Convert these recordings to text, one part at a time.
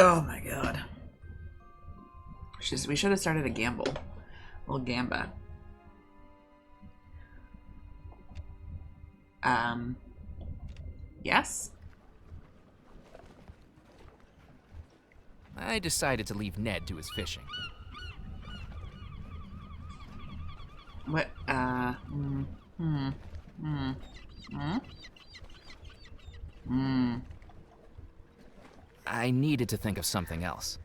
Oh my god. We should have started a gamble. A little gamba. Yes? I decided to leave Ned to his fishing. What, I needed to think of something else.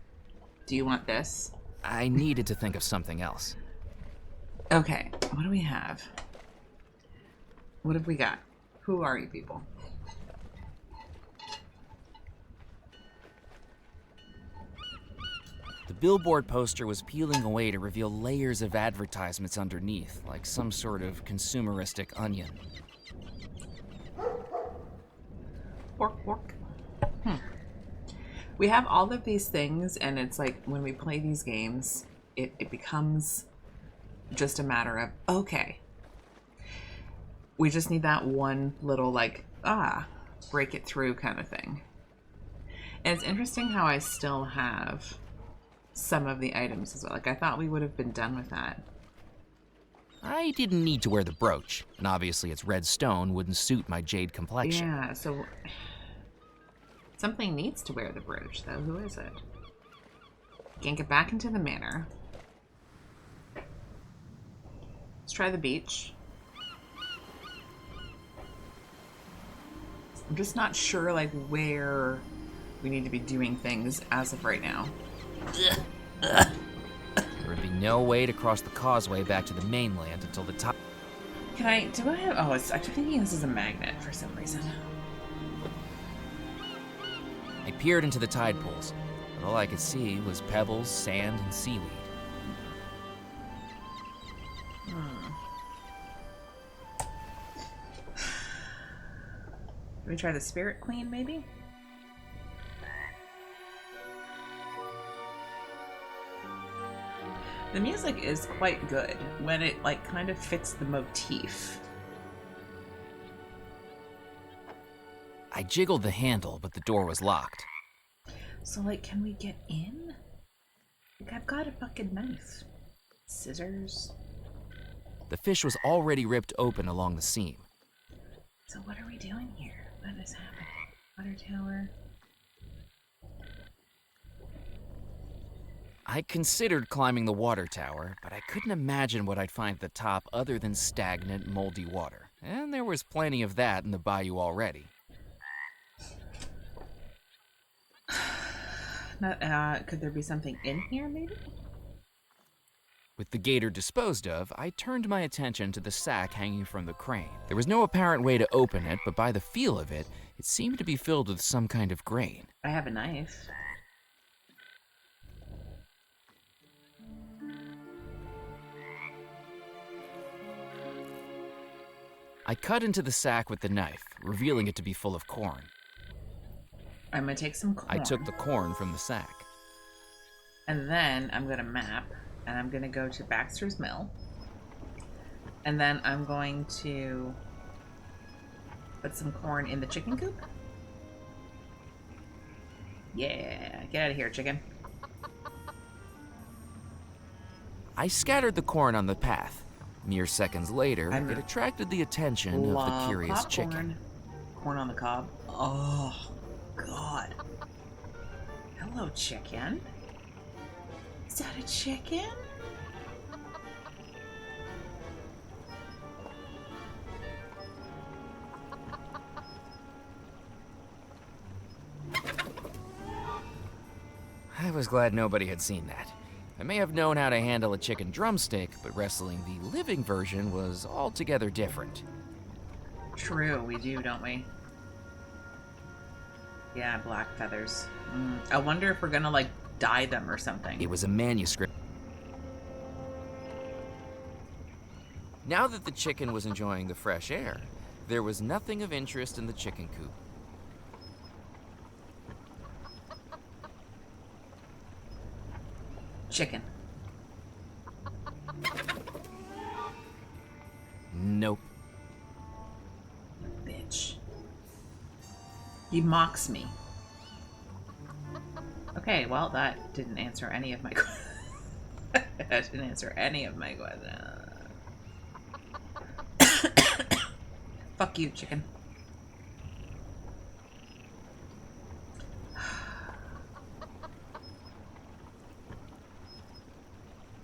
Do you want this? I needed to think of something else. Okay, what do we have? What have we got? Who are you people? The billboard poster was peeling away to reveal layers of advertisements underneath, like some sort of consumeristic onion. Pork, pork. We have all of these things, and it's like when we play these games, it becomes just a matter of, okay, we just need that one little, like, break it through kind of thing. And it's interesting how I still have some of the items as well. Like, I thought we would have been done with that. I didn't need to wear the brooch, and obviously its red stone wouldn't suit my jade complexion. Yeah, so something needs to wear the brooch, though. Who is it? Can't get back into the manor. Let's try the beach. I'm just not sure, like, where we need to be doing things as of right now. There would be no way to cross the causeway back to the mainland until the top. Do I have, I keep thinking this is a magnet for some reason. I peered into the tide pools, but all I could see was pebbles, sand, and seaweed. Can we try the Spirit Queen, maybe? The music is quite good when it, like, kind of fits the motif. I jiggled the handle, but the door was locked. So, like, can we get in? Like, I've got a fucking knife. Scissors. The fish was already ripped open along the seam. So what are we doing here? What is happening? Water tower. I considered climbing the water tower, but I couldn't imagine what I'd find at the top other than stagnant, moldy water. And there was plenty of that in the bayou already. Could there be something in here, maybe? With the gator disposed of, I turned my attention to the sack hanging from the crane. There was no apparent way to open it, but by the feel of it, it seemed to be filled with some kind of grain. I have a knife. I cut into the sack with the knife, revealing it to be full of corn. I'm gonna take some corn. I took the corn from the sack. And then I'm gonna map, and I'm gonna go to Baxter's Mill. And then I'm going to put some corn in the chicken coop. Yeah, get out of here, chicken. I scattered the corn on the path. Mere seconds later, it attracted the attention of the curious popcorn. chicken. Corn on the cob. Oh, God. Hello, chicken. Is that a chicken? I was glad nobody had seen that. I may have known how to handle a chicken drumstick, but wrestling the living version was altogether different. True, we do, don't we? Yeah, black feathers. I wonder if we're gonna, like, dye them or something. It was a manuscript. Now that the chicken was enjoying the fresh air, there was nothing of interest in the chicken coop. Chicken. Nope. Bitch. He mocks me. Okay, well, that didn't answer any of my questions. That didn't answer any of my questions. Fuck you, chicken.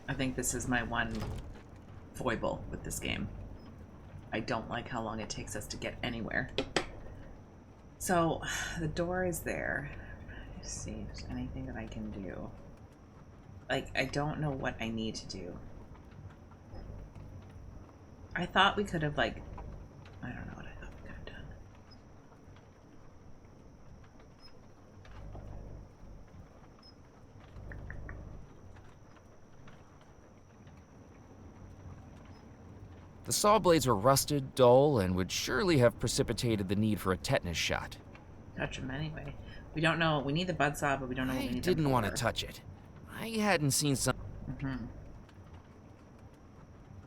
I think this is my one foible with this game. I don't like how long it takes us to get anywhere. So, the door is there. Let's see if there's anything that I can do. Like, I don't know what I need to do. I thought we could have, like... I don't know what I thought we could have done. The saw blades were rusted, dull, and would surely have precipitated the need for a tetanus shot. Touch them anyway. We don't know. We need the buzzsaw, but we don't know what we need. I didn't want to touch it. I hadn't seen some.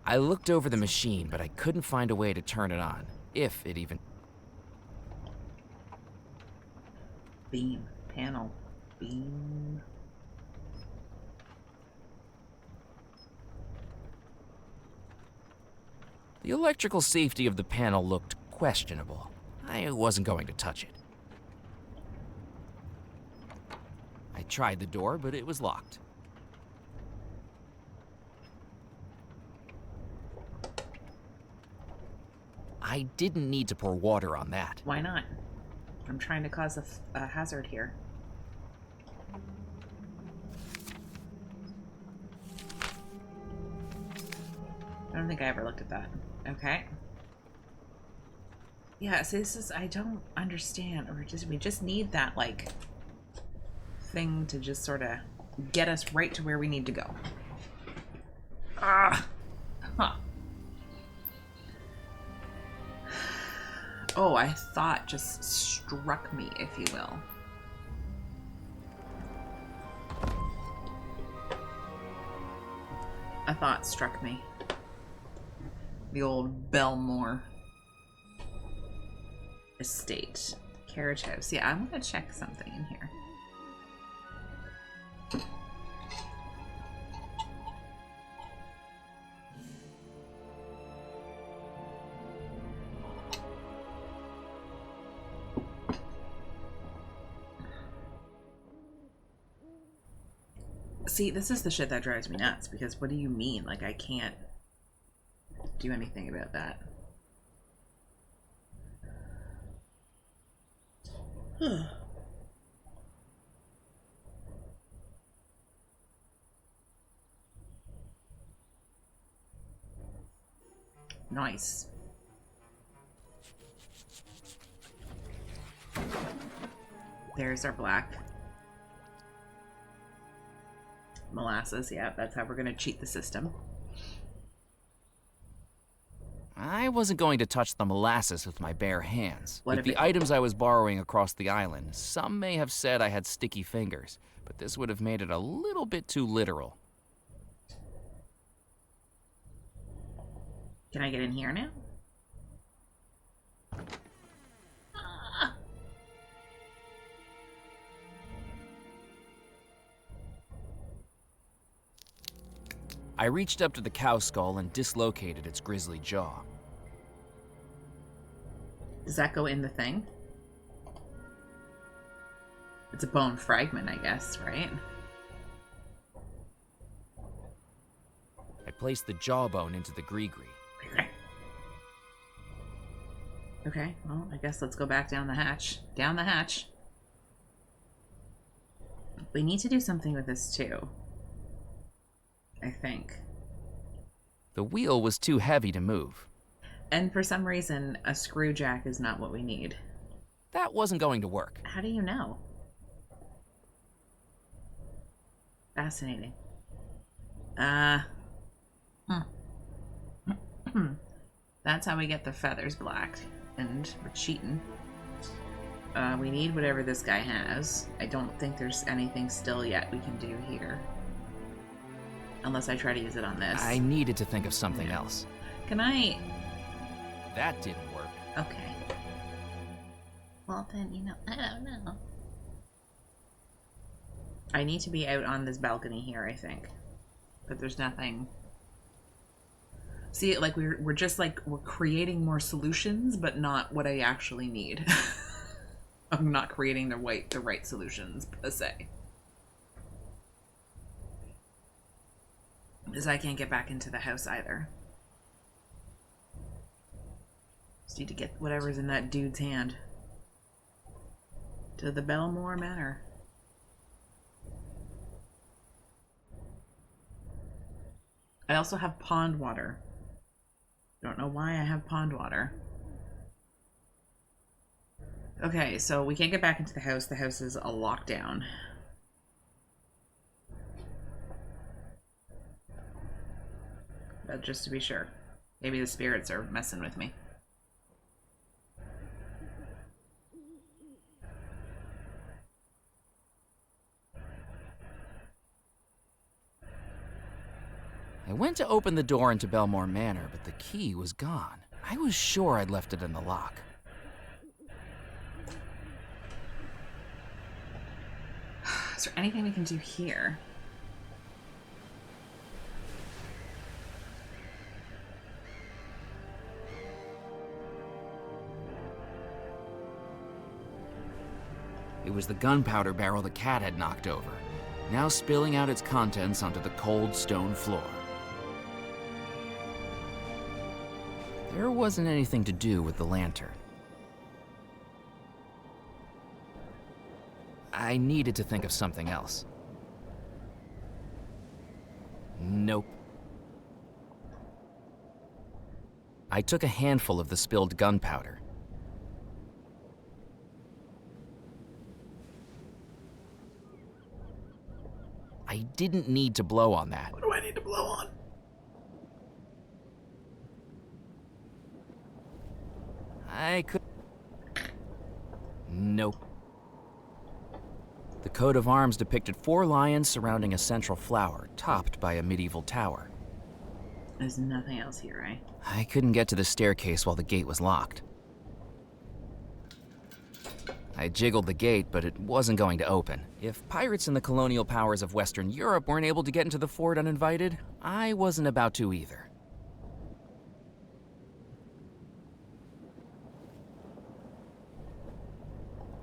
I looked over the machine, but I couldn't find a way to turn it on, if it even. Beam. Panel. Beam. The electrical safety of the panel looked questionable. I wasn't going to touch it. I tried the door, but it was locked. I didn't need to pour water on that. Why not? I'm trying to cause a hazard here. I don't think I ever looked at that. Okay. Yeah, so this is, I don't understand. We just need that, like, thing to just sort of get us right to where we need to go. Ah! Huh. Oh, I thought just struck me, if you will. A thought struck me. The old Belmore estate. Carriage house. Yeah, I'm gonna check something in here. See, this is the shit that drives me nuts, because what do you mean? Like, I can't do anything about that. Nice. There's our black. Molasses, yeah, that's how we're gonna cheat the system. I wasn't going to touch the molasses with my bare hands. What With if the items I was borrowing across the island, some may have said I had sticky fingers, but this would have made it a little bit too literal. Can I get in here now? I reached up to the cow skull and dislocated its grisly jaw. Does that go in the thing? It's a bone fragment, I guess, right? I placed the jawbone into the gree-gree. Okay, well, I guess let's go back down the hatch. Down the hatch. We need to do something with this, too. I think. The wheel was too heavy to move. And for some reason, a screw jack is not what we need. That wasn't going to work. How do you know? Fascinating. That's how we get the feathers blacked. And we're cheating. We need whatever this guy has. I don't think there's anything still yet we can do here. Unless I try to use it on this. I needed to think of something else. Can I... That didn't work. Okay. Well then, you know, I don't know. I need to be out on this balcony here, I think. But there's nothing. See, like we're just like we're creating more solutions, but not what I actually need. I'm not creating the right solutions per se. Because I can't get back into the house either. Just need to get whatever's in that dude's hand to the Belmore Manor. I also have pond water. Don't know why I have pond water. Okay, so we can't get back into the house. The house is a lockdown. But just to be sure. Maybe the spirits are messing with me. I went to open the door into Belmore Manor, but the key was gone. I was sure I'd left it in the lock. Is there anything we can do here? It was the gunpowder barrel the cat had knocked over, now spilling out its contents onto the cold stone floor. There wasn't anything to do with the lantern. I needed to think of something else. Nope. I took a handful of the spilled gunpowder. I didn't need to blow on that. What do I need to blow on? I could... Nope. The coat of arms depicted 4 lions surrounding a central flower, topped by a medieval tower. There's nothing else here, right? I couldn't get to the staircase while the gate was locked. I jiggled the gate, but it wasn't going to open. If pirates in the colonial powers of Western Europe weren't able to get into the fort uninvited, I wasn't about to either.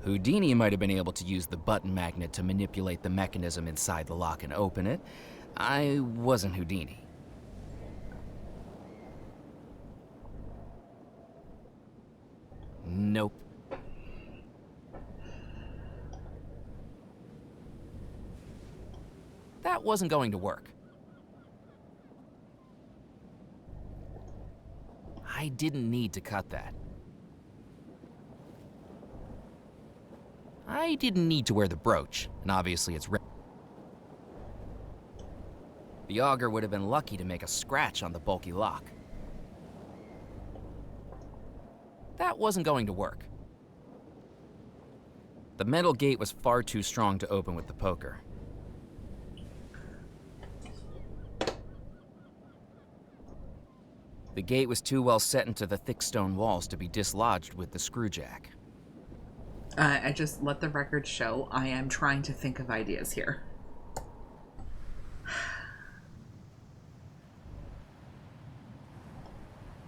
Houdini might have been able to use the button magnet to manipulate the mechanism inside the lock and open it. I wasn't Houdini. Nope. That wasn't going to work. I didn't need to cut that. I didn't need to wear the brooch, and obviously it's red. The auger would have been lucky to make a scratch on the bulky lock. That wasn't going to work. The metal gate was far too strong to open with the poker. The gate was too well set into the thick stone walls to be dislodged with the screwjack. I just let the record show I am trying to think of ideas here.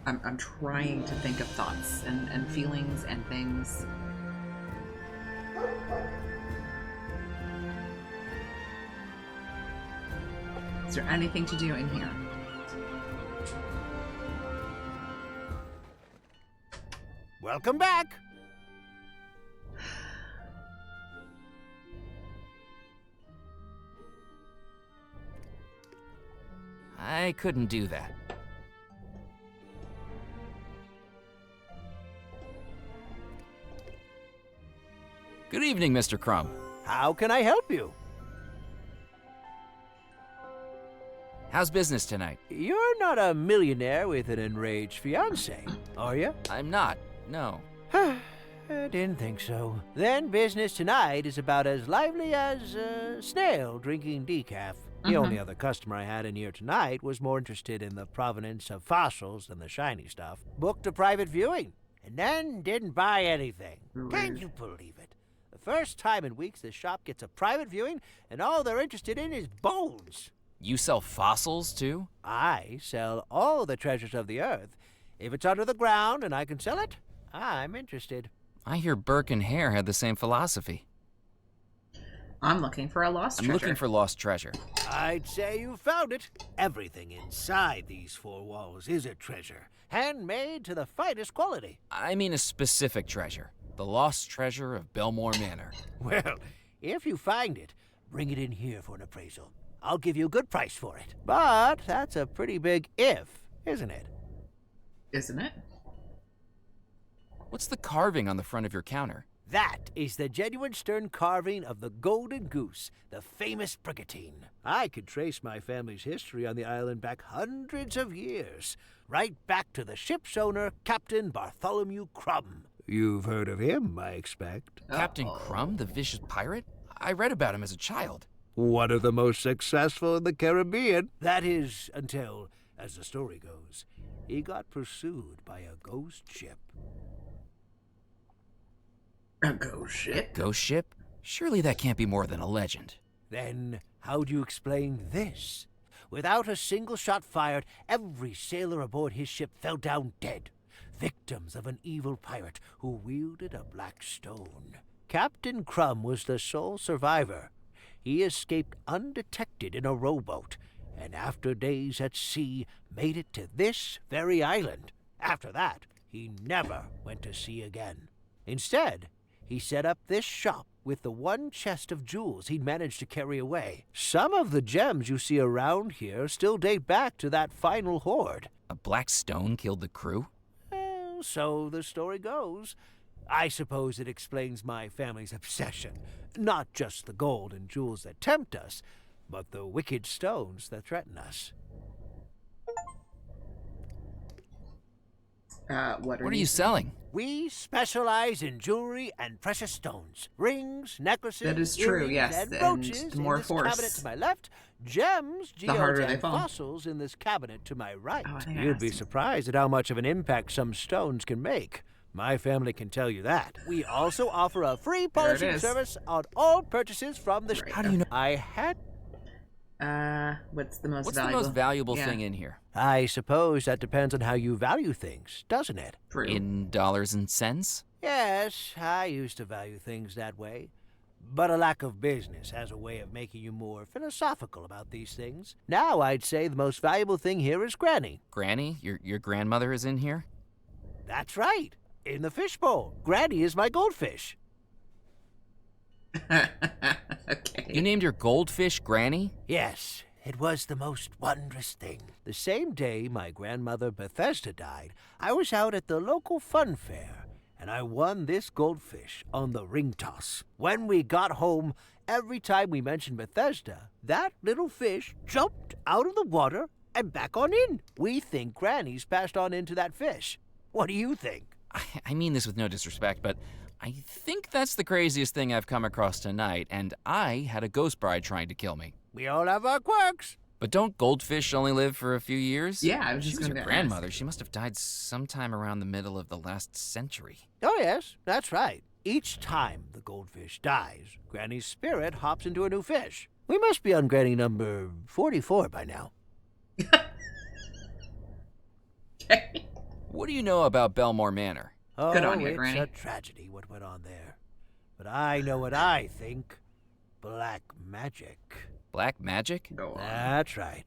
I'm trying to think of thoughts and feelings and things. Is there anything to do in here? Welcome back. I couldn't do that. Good evening, Mr. Crumb. How can I help you? How's business tonight? You're not a millionaire with an enraged fiancé, are you? I'm not, no. I didn't think so. Then business tonight is about as lively as a snail drinking decaf. The only other customer I had in here tonight was more interested in the provenance of fossils than the shiny stuff. Booked a private viewing, and then didn't buy anything. Can you believe it? first time in weeks, the shop gets a private viewing, and all they're interested in is bones. You sell fossils, too? I sell all the treasures of the earth. If it's under the ground and I can sell it, I'm interested. I hear Burke and Hare had the same philosophy. I'm looking for a lost treasure. I'm looking for lost treasure. I'd say you found it. Everything inside these four walls is a treasure, handmade to the finest quality. I mean a specific treasure. The lost treasure of Belmore Manor. Well, if you find it, bring it in here for an appraisal. I'll give you a good price for it. But that's a pretty big if, isn't it? Isn't it? What's the carving on the front of your counter? That is the genuine stone carving of the Golden Goose, the famous brigantine. I could trace my family's history on the island back hundreds of years, right back to the ship's owner, Captain Bartholomew Crumb. You've heard of him, I expect. Captain Crumb, the vicious pirate? I read about him as a child. One of the most successful in the Caribbean. That is, until, as the story goes, he got pursued by a ghost ship. A ghost ship? Ghost ship? Surely that can't be more than a legend. Then how do you explain this? Without a single shot fired, every sailor aboard his ship fell down dead, victims of an evil pirate who wielded a black stone. Captain Crumb was the sole survivor. He escaped undetected in a rowboat, and after days at sea, made it to this very island. After that, he never went to sea again. Instead, he set up this shop with the one chest of jewels he'd managed to carry away. Some of the gems you see around here still date back to that final hoard. A black stone killed the crew? Well, so the story goes. I suppose it explains my family's obsession. Not just the gold and jewels that tempt us, but the wicked stones that threaten us. What What are you selling? We specialize in jewelry and precious stones. Rings, necklaces, That is true, earrings, yes, and and brooches the more in this force, cabinet to my left, gems, geodes, harder they and fall. fossils in this cabinet to my right. Oh, I think I You'd asked be you. surprised at how much of an impact some stones can make. My family can tell you that. We also offer a free polishing is. service on all purchases from the Right. How do you know? I had... What's the most What's valuable? the most valuable Yeah. thing in here? I suppose that depends on how you value things, doesn't it? True. In dollars and cents? Yes, I used to value things that way. But a lack of business has a way of making you more philosophical about these things. Now I'd say the most valuable thing here is Granny. Granny, your grandmother is in here? That's right. In the fishbowl. Granny is my goldfish. Okay. You named your goldfish Granny? Yes, it was the most wondrous thing. The same day my grandmother Bethesda died, I was out at the local fun fair, and I won this goldfish on the ring toss. When we got home, every time we mentioned Bethesda, that little fish jumped out of the water and back on in. We think Granny's passed on into that fish. What do you think? I mean this with no disrespect, but I think that's the craziest thing I've come across tonight, and I had a ghost bride trying to kill me. We all have our quirks. But don't goldfish only live for a few years? Yeah, I was She just was going your to grandmother. She must have died sometime around the middle of the last century. Oh, yes, that's right. Each time the goldfish dies, Granny's spirit hops into a new fish. We must be on Granny number 44 by now. Okay. What do you know about Belmore Manor? Oh, Good on you, it's Granny. a tragedy what went on there. But I know what I think. Black magic. Black magic? Go on. That's right.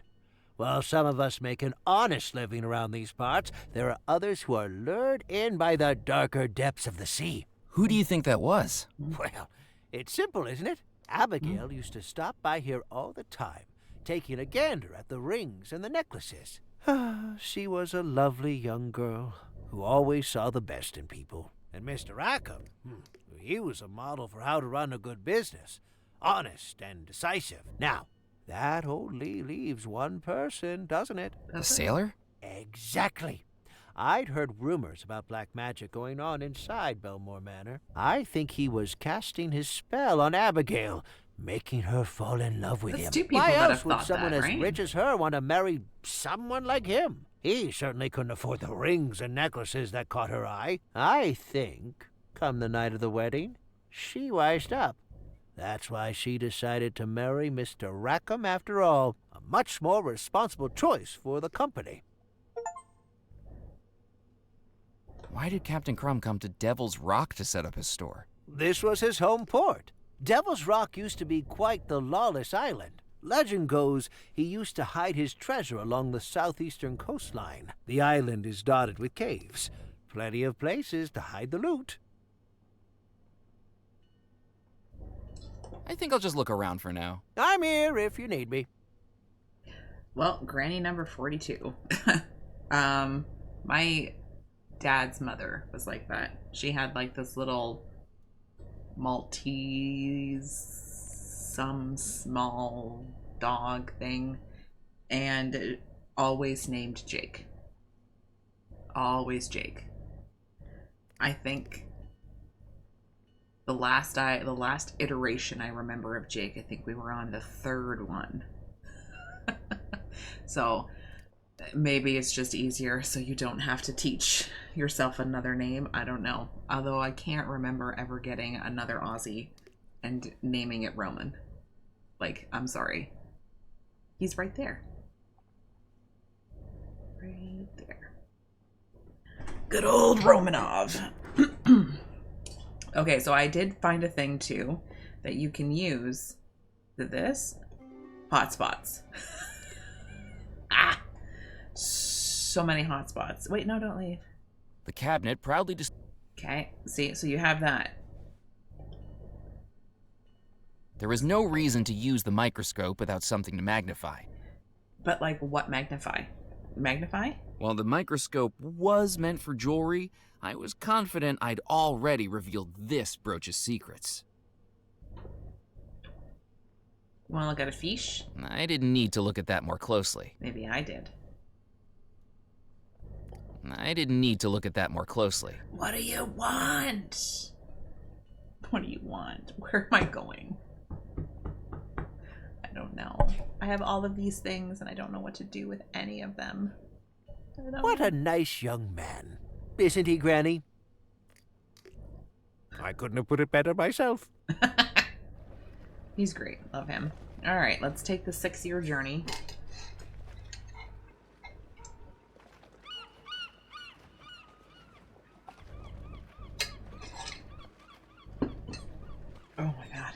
While some of us make an honest living around these parts, there are others who are lured in by the darker depths of the sea. Who do you think that was? Well, it's simple, isn't it? Abigail used to stop by here all the time, taking a gander at the rings and the necklaces. She was a lovely young girl who always saw the best in people. And Mr. Rackham, he was a model for how to run a good business. Honest and decisive. Now, that only leaves one person, doesn't it? A sailor? Exactly. I'd heard rumors about black magic going on inside Belmore Manor. I think he was casting his spell on Abigail, making her fall in love with That's him. two people Why that else have would thought someone that, as right? rich as her want to marry someone like him? He certainly couldn't afford the rings and necklaces that caught her eye. I think, come the night of the wedding, she wised up. That's why she decided to marry Mr. Rackham after all, a much more responsible choice for the company. Why did Captain Crumb come to Devil's Rock to set up his store? This was his home port. Devil's Rock used to be quite the lawless island. Legend goes he used to hide his treasure along the southeastern coastline. The island is dotted with caves. Plenty of places to hide the loot. I think I'll just look around for now. I'm here if you need me. Well, Granny number 42. My dad's mother was like that. She had like this little Maltese, some small dog thing, and always named Jake. Always Jake. I think the last iteration I remember of Jake, I think we were on the third one. So maybe it's just easier so you don't have to teach yourself another name. I don't know. Although I can't remember ever getting another Aussie and naming it Roman. Like, I'm sorry. He's right there. Right there. Good old Romanov. Okay, so I did find a thing too that you can use. This hotspots. So many hotspots. Wait, no, don't leave. The cabinet proudly Okay, see, so you have that. There is no reason to use the microscope without something to magnify. But like, what magnify? Magnify? While the microscope was meant for jewelry, I was confident I'd already revealed this brooch's secrets. Want to look at a fish? I didn't need to look at that more closely. Maybe I did. I didn't need to look at that more closely. What do you want? What do you want? Where am I going? I don't know. I have all of these things and I don't know what to do with any of them. What a nice young man. Isn't he, Granny? I couldn't have put it better myself. He's great. Love him. All right, let's take the 6-year journey. Oh my god.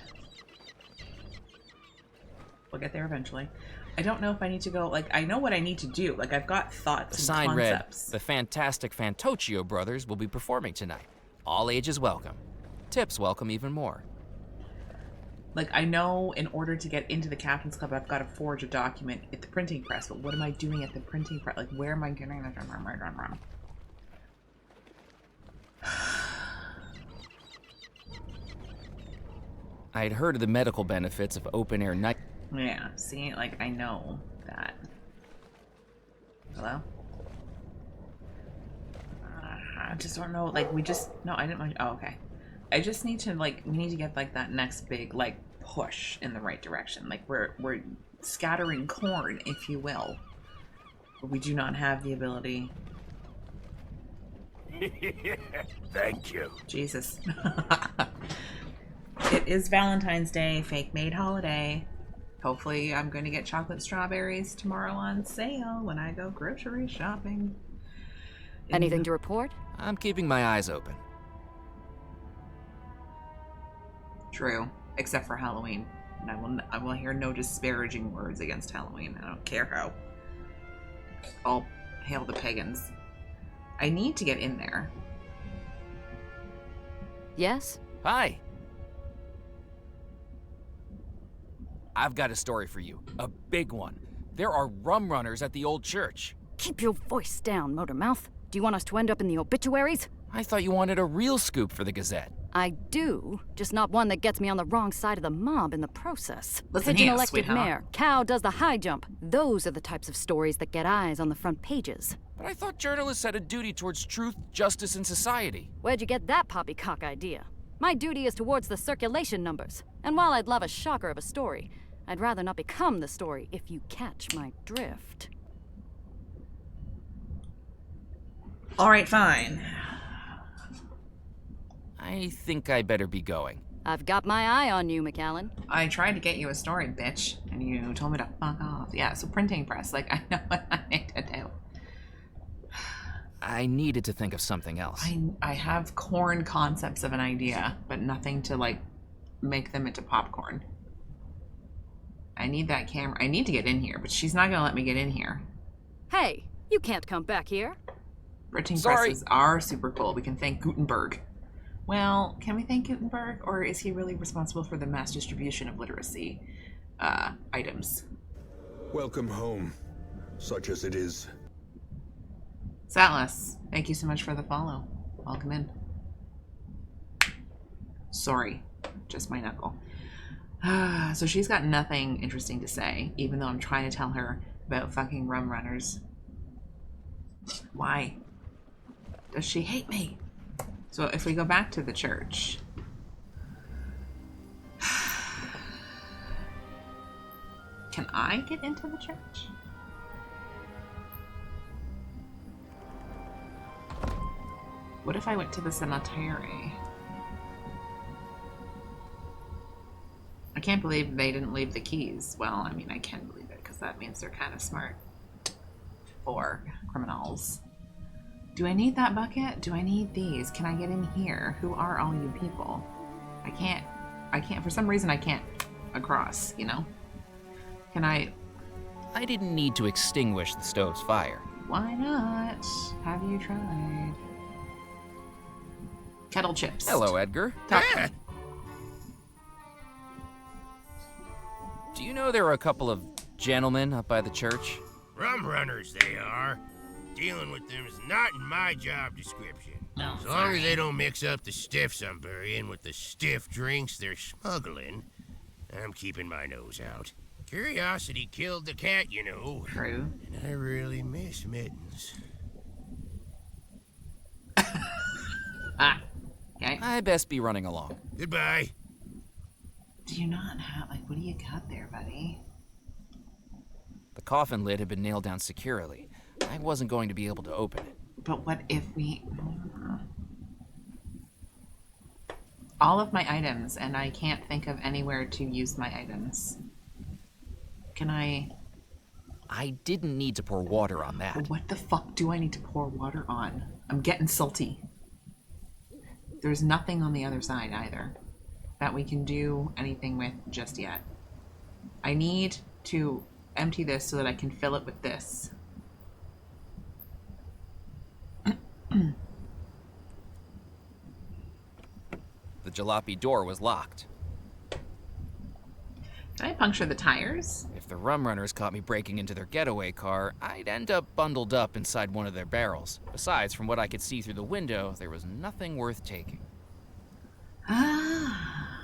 We'll get there eventually. I don't know if I need to go, like, I know what I need to do. Like, I've got thoughts The and sign read, concepts. the fantastic Fantocchio brothers will be performing tonight. All ages welcome. Tips welcome even more. Like, I know in order to get into the Captain's Club, I've got to forge a document at the printing press, but what am I doing at the printing press? Like, where am I getting that from? I'd heard of the medical benefits of open-air night. Yeah, see, like, I know that. Hello? I just don't know, like, no, I didn't want, oh, okay. I just need to, like, we need to get, like, that next big, like, push in the right direction. Like, we're scattering corn, if you will. But we do not have the ability. Thank you. Jesus. It is Valentine's Day, fake-made holiday. Hopefully I'm going to get chocolate strawberries tomorrow on sale when I go grocery shopping. Anything to report? I'm keeping my eyes open. True, except for Halloween. And I will hear no disparaging words against Halloween. I don't care how. All hail the pagans. I need to get in there. Yes? Hi. I've got a story for you. A big one. There are rum runners at the old church. Keep your voice down, Motormouth. Do you want us to end up in the obituaries? I thought you wanted a real scoop for the Gazette. I do, just not one that gets me on the wrong side of the mob in the process. Listen Pigeon here, elected sweetheart. mayor, cow does the high jump. Those are the types of stories that get eyes on the front pages. But I thought journalists had a duty towards truth, justice, and society. Where'd you get that poppycock idea? My duty is towards the circulation numbers. And while I'd love a shocker of a story, I'd rather not become the story, if you catch my drift. All right, fine. I think I better be going. I've got my eye on you, McAllen. I tried to get you a story, bitch, and you told me to fuck off. Yeah, so printing press, like, I know what I need to do. I needed to think of something else. I have corn concepts of an idea, but nothing to, like, make them into popcorn. I need that camera. I need to get in here, but she's not gonna let me get in here. Hey, you can't come back here. Printing Sorry. presses are super cool. We can thank Gutenberg. Well, can we thank Gutenberg, or is he really responsible for the mass distribution of literacy items? Welcome home, such as it is. Satless, thank you so much for the follow. Welcome in. Sorry, just my knuckle. So she's got nothing interesting to say, even though I'm trying to tell her about fucking rum runners. Why? Does she hate me? So if we go back to the church... Can I get into the church? What if I went to the cemetery? I can't believe they didn't leave the keys. Well, I mean, I can believe it, because that means they're kind of smart. For criminals. Do I need that bucket? Do I need these? Can I get in here? Who are all you people? I can't, for some reason I can't across, you know? Can I? I didn't need to extinguish the stove's fire. Why not? Have you tried? Kettle chips. Hello, Edgar. Talk. Do you know there are a couple of gentlemen up by the church? Rum runners, they are. Dealing with them is not in my job description. No, as long as they don't mix up the stiffs I'm burying with the stiff drinks they're smuggling, I'm keeping my nose out. Curiosity killed the cat, you know. True. And I really miss Mittens. Okay. I best be running along. Goodbye. Do you not have, like, what do you got there, buddy? The coffin lid had been nailed down securely. I wasn't going to be able to open it. But what if we... All of my items, and I can't think of anywhere to use my items. Can I... I didn't need to pour water on that. What the fuck do I need to pour water on? I'm getting salty. There's nothing on the other side either that we can do anything with just yet. I need to empty this so that I can fill it with this. The jalopy door was locked. Can I puncture the tires? If the rum runners caught me breaking into their getaway car, I'd end up bundled up inside one of their barrels. Besides, from what I could see through the window, there was nothing worth taking. Ah.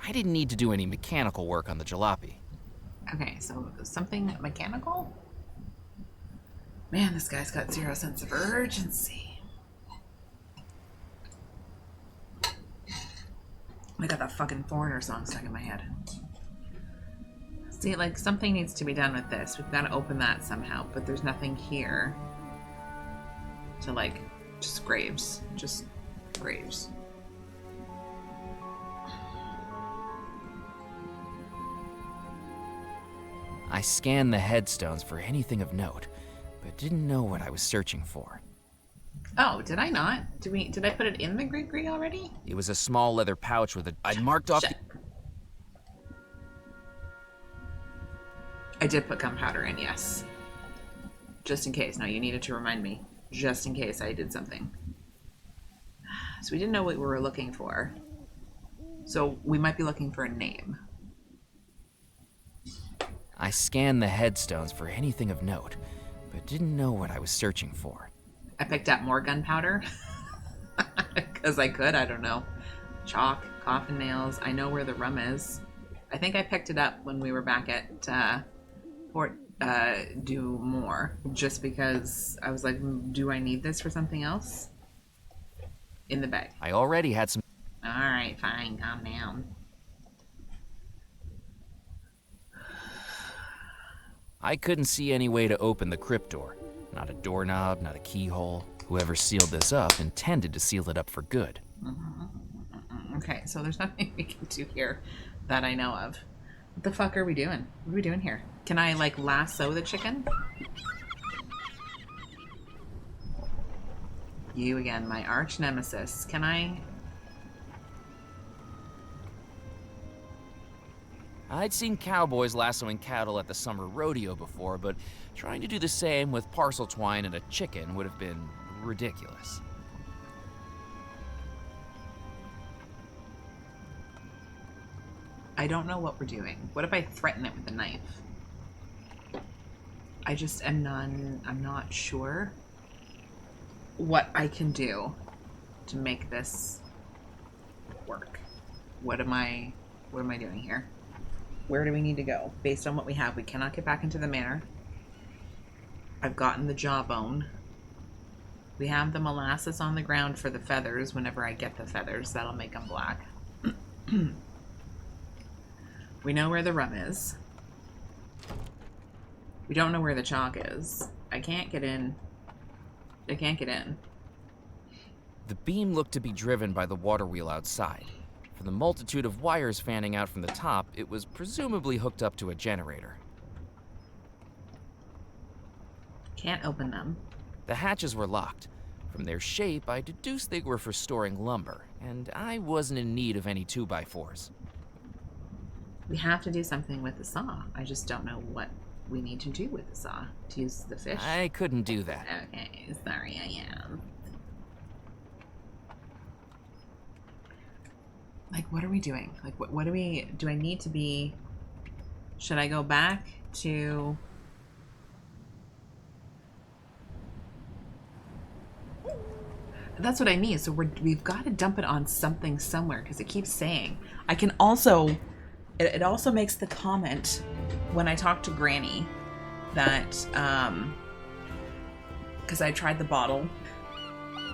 I didn't need to do any mechanical work on the jalopy. Okay, so something mechanical? Man, this guy's got zero sense of urgency. I got that fucking Foreigner song stuck in my head. See, like, something needs to be done with this. We've got to open that somehow, but there's nothing here to, like, just graves. Just graves. I scanned the headstones for anything of note, but didn't know what I was searching for. Oh, did I not? Did I put it in the gree already? It was a small leather pouch with I'd marked off. Shit. I did put gunpowder in, yes. Just in case. Now, you needed to remind me. Just in case I did something. So we didn't know what we were looking for. So we might be looking for a name. I scanned the headstones for anything of note, but didn't know what I was searching for. I picked up more gunpowder. Because I could, I don't know. Chalk, coffin nails. I know where the rum is. I think I picked it up when we were back at Port Do More. Just because I was like, do I need this for something else? In the bag. I already had some. Alright, fine, calm down. I couldn't see any way to open the crypt door. Not a doorknob, not a keyhole. Whoever sealed this up intended to seal it up for good. Okay, so there's nothing we can do here that I know of. What the fuck are we doing? What are we doing here? Can I, like, lasso the chicken? You again, my arch nemesis. Can I... I'd seen cowboys lassoing cattle at the summer rodeo before, but trying to do the same with parcel twine and a chicken would have been ridiculous. I don't know what we're doing. What if I threaten it with a knife? I just am I'm not sure what I can do to make this work. What am I doing here? Where do we need to go? Based on what we have, we cannot get back into the manor. I've gotten the jawbone. We have the molasses on the ground for the feathers. Whenever I get the feathers, that'll make them black. We know where the rum is. We don't know where the chalk is. I can't get in. I can't get in. The beam looked to be driven by the water wheel outside. From the multitude of wires fanning out from the top, it was presumably hooked up to a generator. Can't open them. The hatches were locked. From their shape, I deduced they were for storing lumber, and I wasn't in need of any 2x4s. We have to do something with the saw. I just don't know what we need to do with the saw. To use the fish? I couldn't do that. Okay, sorry, I am. Like, what are we doing? Like, what do I need to be... Should I go back to... That's what I mean. So we've got to dump it on something somewhere, because it keeps saying. I can also... It also makes the comment when I talk to Granny that, because I tried the bottle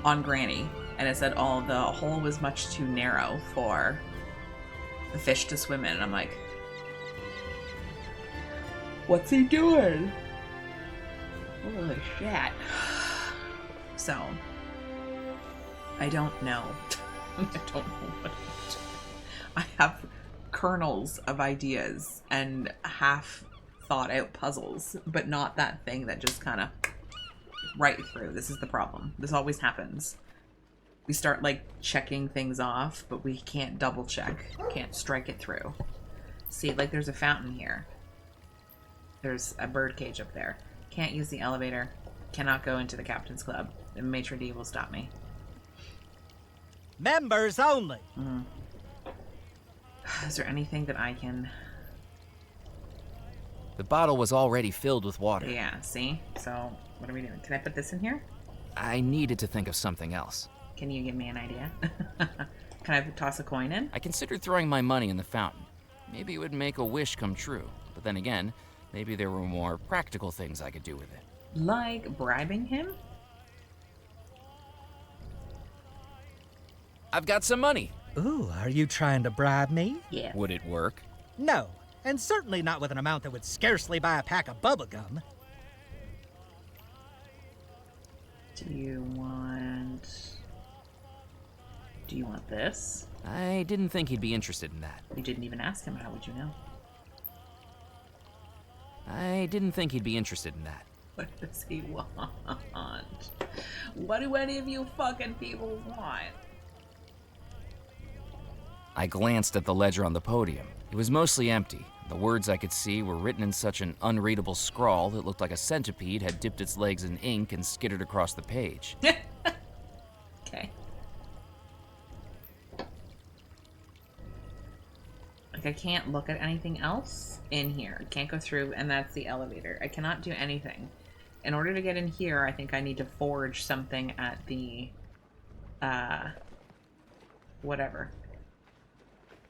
on Granny, and it said, oh, the hole was much too narrow for the fish to swim in. And I'm like, what's he doing? Holy shit. So, I don't know. I don't know what to do. I have kernels of ideas and half thought out puzzles, but not that thing that just kind of right through. This is the problem. This always happens. We start like checking things off, but we can't double check. Can't strike it through. See, like there's a fountain here. There's a bird cage up there. Can't use the elevator. Cannot go into the captain's club. And Maitre D will stop me. Members only. Is there anything that I can... The bottle was already filled with water. Yeah, see? So, what are we doing? Can I put this in here? I needed to think of something else. Can you give me an idea? Can I toss a coin in? I considered throwing my money in the fountain. Maybe it would make a wish come true. But then again, maybe there were more practical things I could do with it. Like bribing him? I've got some money. Ooh, are you trying to bribe me? Yeah. Would it work? No, and certainly not with an amount that would scarcely buy a pack of bubblegum. Do you want this? I didn't think he'd be interested in that. You didn't even ask him. How would you know? I didn't think he'd be interested in that. What does he want? What do any of you fucking people want? I glanced at the ledger on the podium. It was mostly empty. The words I could see were written in such an unreadable scrawl that looked like a centipede had dipped its legs in ink and skittered across the page. Okay. Like, I can't look at anything else in here. I can't go through, and that's the elevator. I cannot do anything. In order to get in here, I think I need to forge something at the, whatever.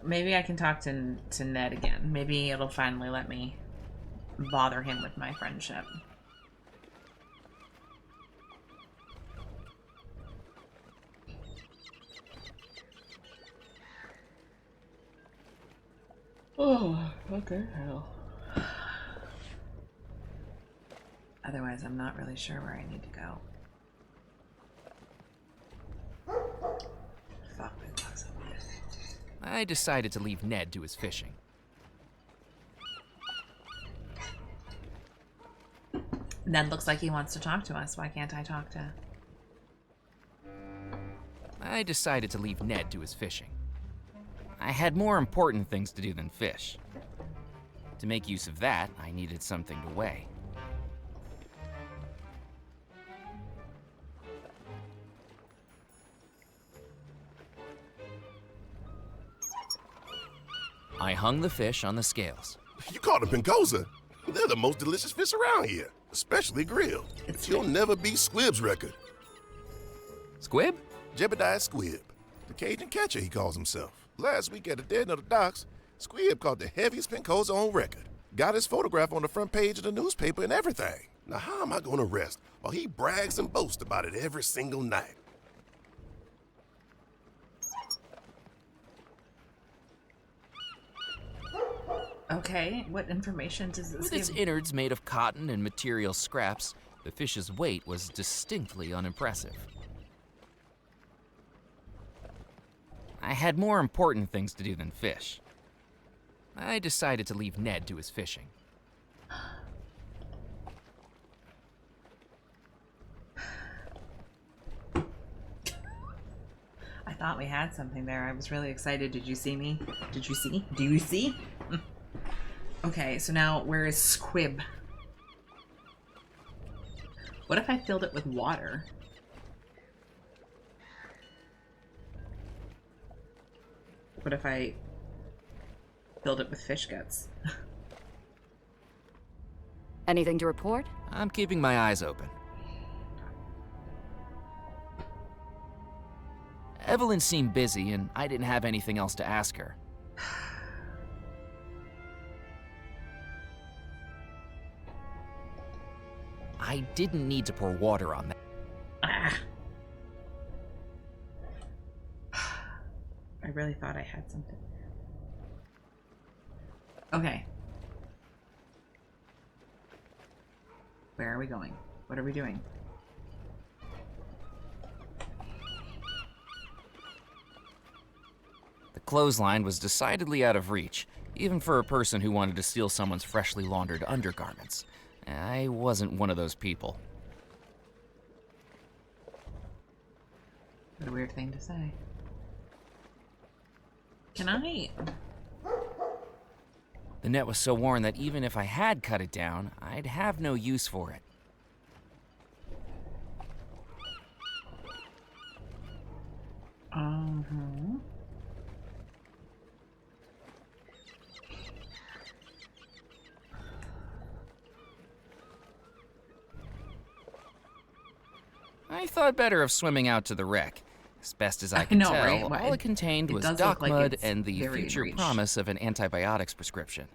Maybe I can talk to Ned again. Maybe it'll finally let me bother him with my friendship. Oh, okay, hell. I Otherwise, I'm not really sure where I need to go. Fuck, my dog's open. I decided to leave Ned to his fishing. Ned looks like he wants to talk to us. Why can't I talk to... I decided to leave Ned to his fishing. I had more important things to do than fish. To make use of that, I needed something to weigh. I hung the fish on the scales. You caught a pincosa? They're the most delicious fish around here, especially grilled. You'll never beat Squib's record. Squib? Jebediah Squibb, the Cajun catcher he calls himself. Last week at the dead of the docks, Squibb caught the heaviest pincosa on record. Got his photograph on the front page of the newspaper and everything. Now how am I gonna rest while he brags and boasts about it every single night? Okay, what information does this With give? its innards made of cotton and material scraps, the fish's weight was distinctly unimpressive. I had more important things to do than fish. I decided to leave Ned to his fishing. I thought we had something there. I was really excited. Did you see me? Did you see? Do you see? Okay, so now where is Squib? What if I filled it with water? What if I filled it with fish guts? Anything to report? I'm keeping my eyes open. Evelyn seemed busy, and I didn't have anything else to ask her. I didn't need to pour water on that. Ah. I really thought I had something. Okay. Where are we going? What are we doing? The clothesline was decidedly out of reach, even for a person who wanted to steal someone's freshly laundered undergarments. I wasn't one of those people. What a weird thing to say. Can I? The net was so worn that even if I had cut it down, I'd have no use for it. I thought better of swimming out to the wreck. As best as I could know, tell, right? all it contained was does dock look like mud it's and the very in future reach. promise of an antibiotics prescription.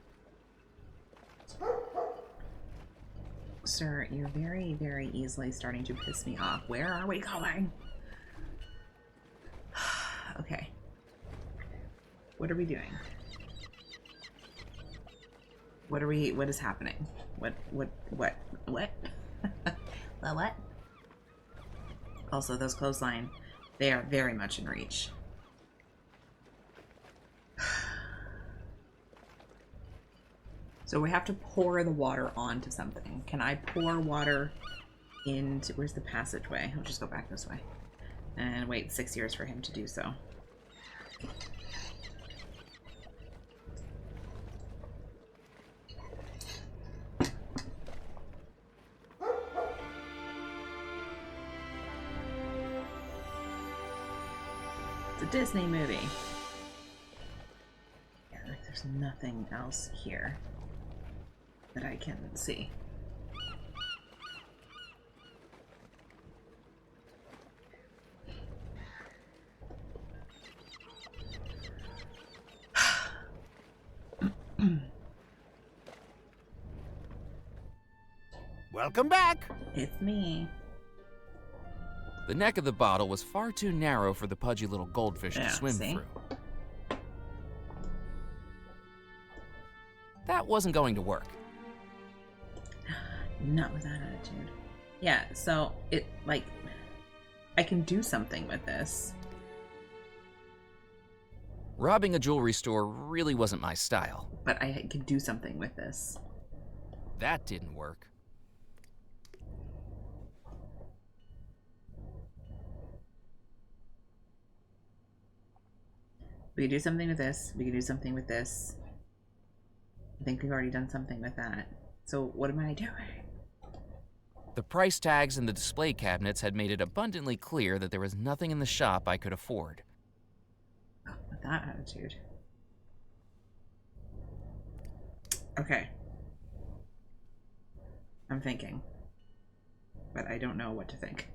Sir, you're very, very easily starting to piss me off. Where are we going? Okay. What are we doing? What is happening? What? Well, what? Also, those clothesline, they are very much in reach. So we have to pour the water onto something. Can I pour water into... Where's the passageway? I'll just go back this way. And wait 6 years for him to do so. It's a Disney movie. Yeah, like there's nothing else here that I can see. Welcome back. It's me. The neck of the bottle was far too narrow for the pudgy little goldfish Yeah, to swim see? through. That wasn't going to work. Not with that attitude. Yeah, so it, like, I can do something with this. Robbing a jewelry store really wasn't my style. But I can do something with this. That didn't work. We can do something with this. We can do something with this. I think we've already done something with that. So what am I doing? The price tags and the display cabinets had made it abundantly clear that there was nothing in the shop I could afford. Oh, with that attitude. Okay. I'm thinking. But I don't know what to think.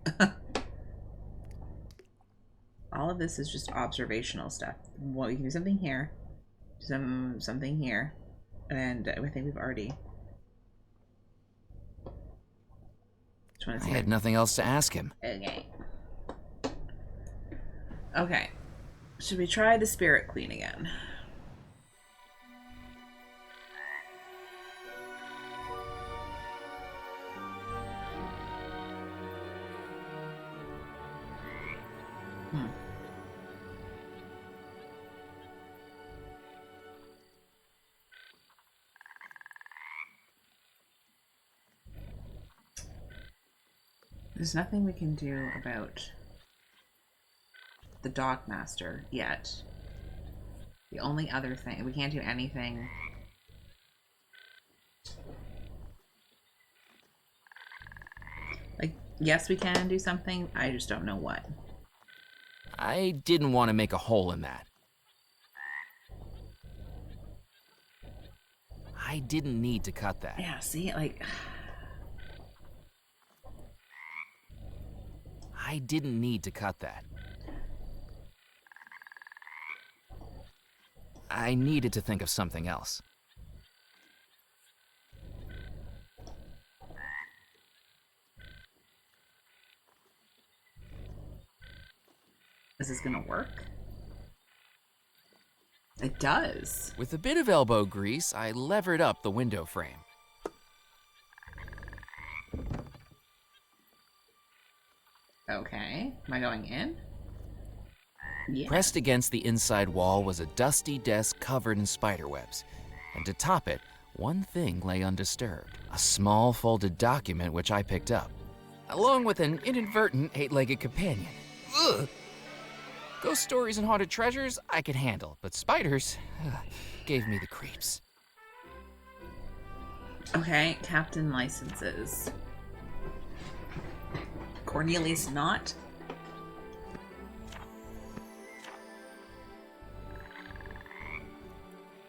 All of this is just observational stuff. Well, we can do something here. Something here. And I think we've already... I had nothing else to ask him. Okay. Okay. Should we try the Spirit Queen again? There's nothing we can do about the Dockmaster yet. The only other thing, we can't do anything. Like, yes, we can do something. I just don't know what. I didn't want to make a hole in that. I didn't need to cut that. Yeah, see, like... I didn't need to cut that. I needed to think of something else. Is this gonna work? It does. With a bit of elbow grease, I levered up the window frame. Okay. Am I going in? Yeah. Pressed against the inside wall was a dusty desk covered in spiderwebs, and to top it, one thing lay undisturbed. A small folded document which I picked up, along with an inadvertent eight-legged companion. Ugh! Ghost stories and haunted treasures I could handle, but spiders gave me the creeps. Okay, Captain Licenses. Cornelius Knott.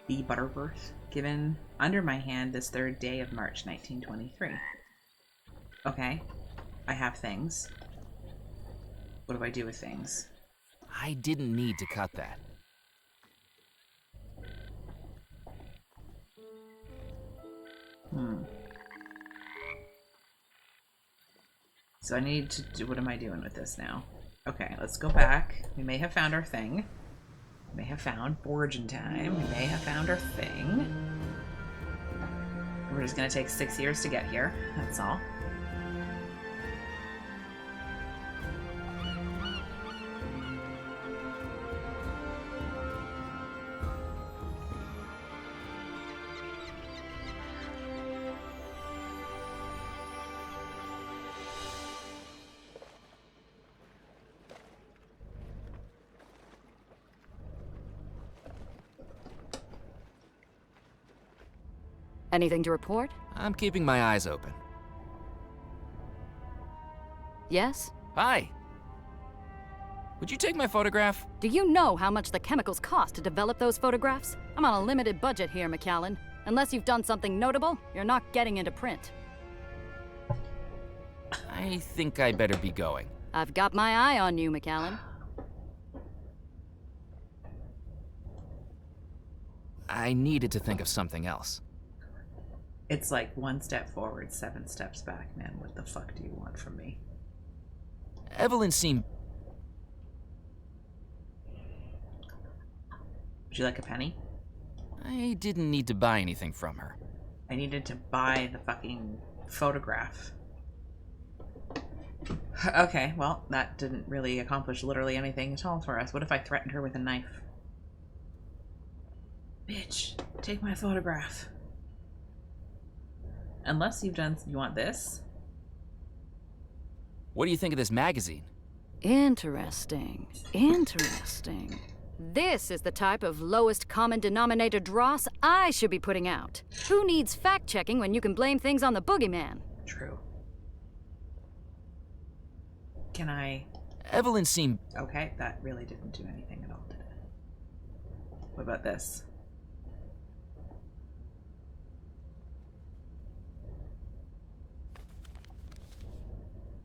B. Butterworth, given under my hand this 3rd day of March 1923. Okay, I have things. What do I do with things? I didn't need to cut that. So I need to do, what am I doing with this now? Okay, let's go back. We may have found our thing. We may have found Origin Time. We may have found our thing. We're just gonna take 6 years to get here. That's all. Anything to report? I'm keeping my eyes open. Yes? Hi. Would you take my photograph? Do you know how much the chemicals cost to develop those photographs? I'm on a limited budget here, McAllen. Unless you've done something notable, you're not getting into print. I think I better be going. I've got my eye on you, McAllen. I needed to think of something else. It's like 1 step forward, 7 steps back, man. What the fuck do you want from me? Evelyn seemed... Would you like a penny? I didn't need to buy anything from her. I needed to buy the fucking photograph. Okay, well, that didn't really accomplish literally anything at all for us. What if I threatened her with a knife? Bitch, take my photograph. Unless you've done... You want this? What do you think of this magazine? Interesting. Interesting. This is the type of lowest common denominator dross I should be putting out. Who needs fact-checking when you can blame things on the boogeyman? True. Can I... Evelyn seemed... Okay, that really didn't do anything at all, did it? What about this?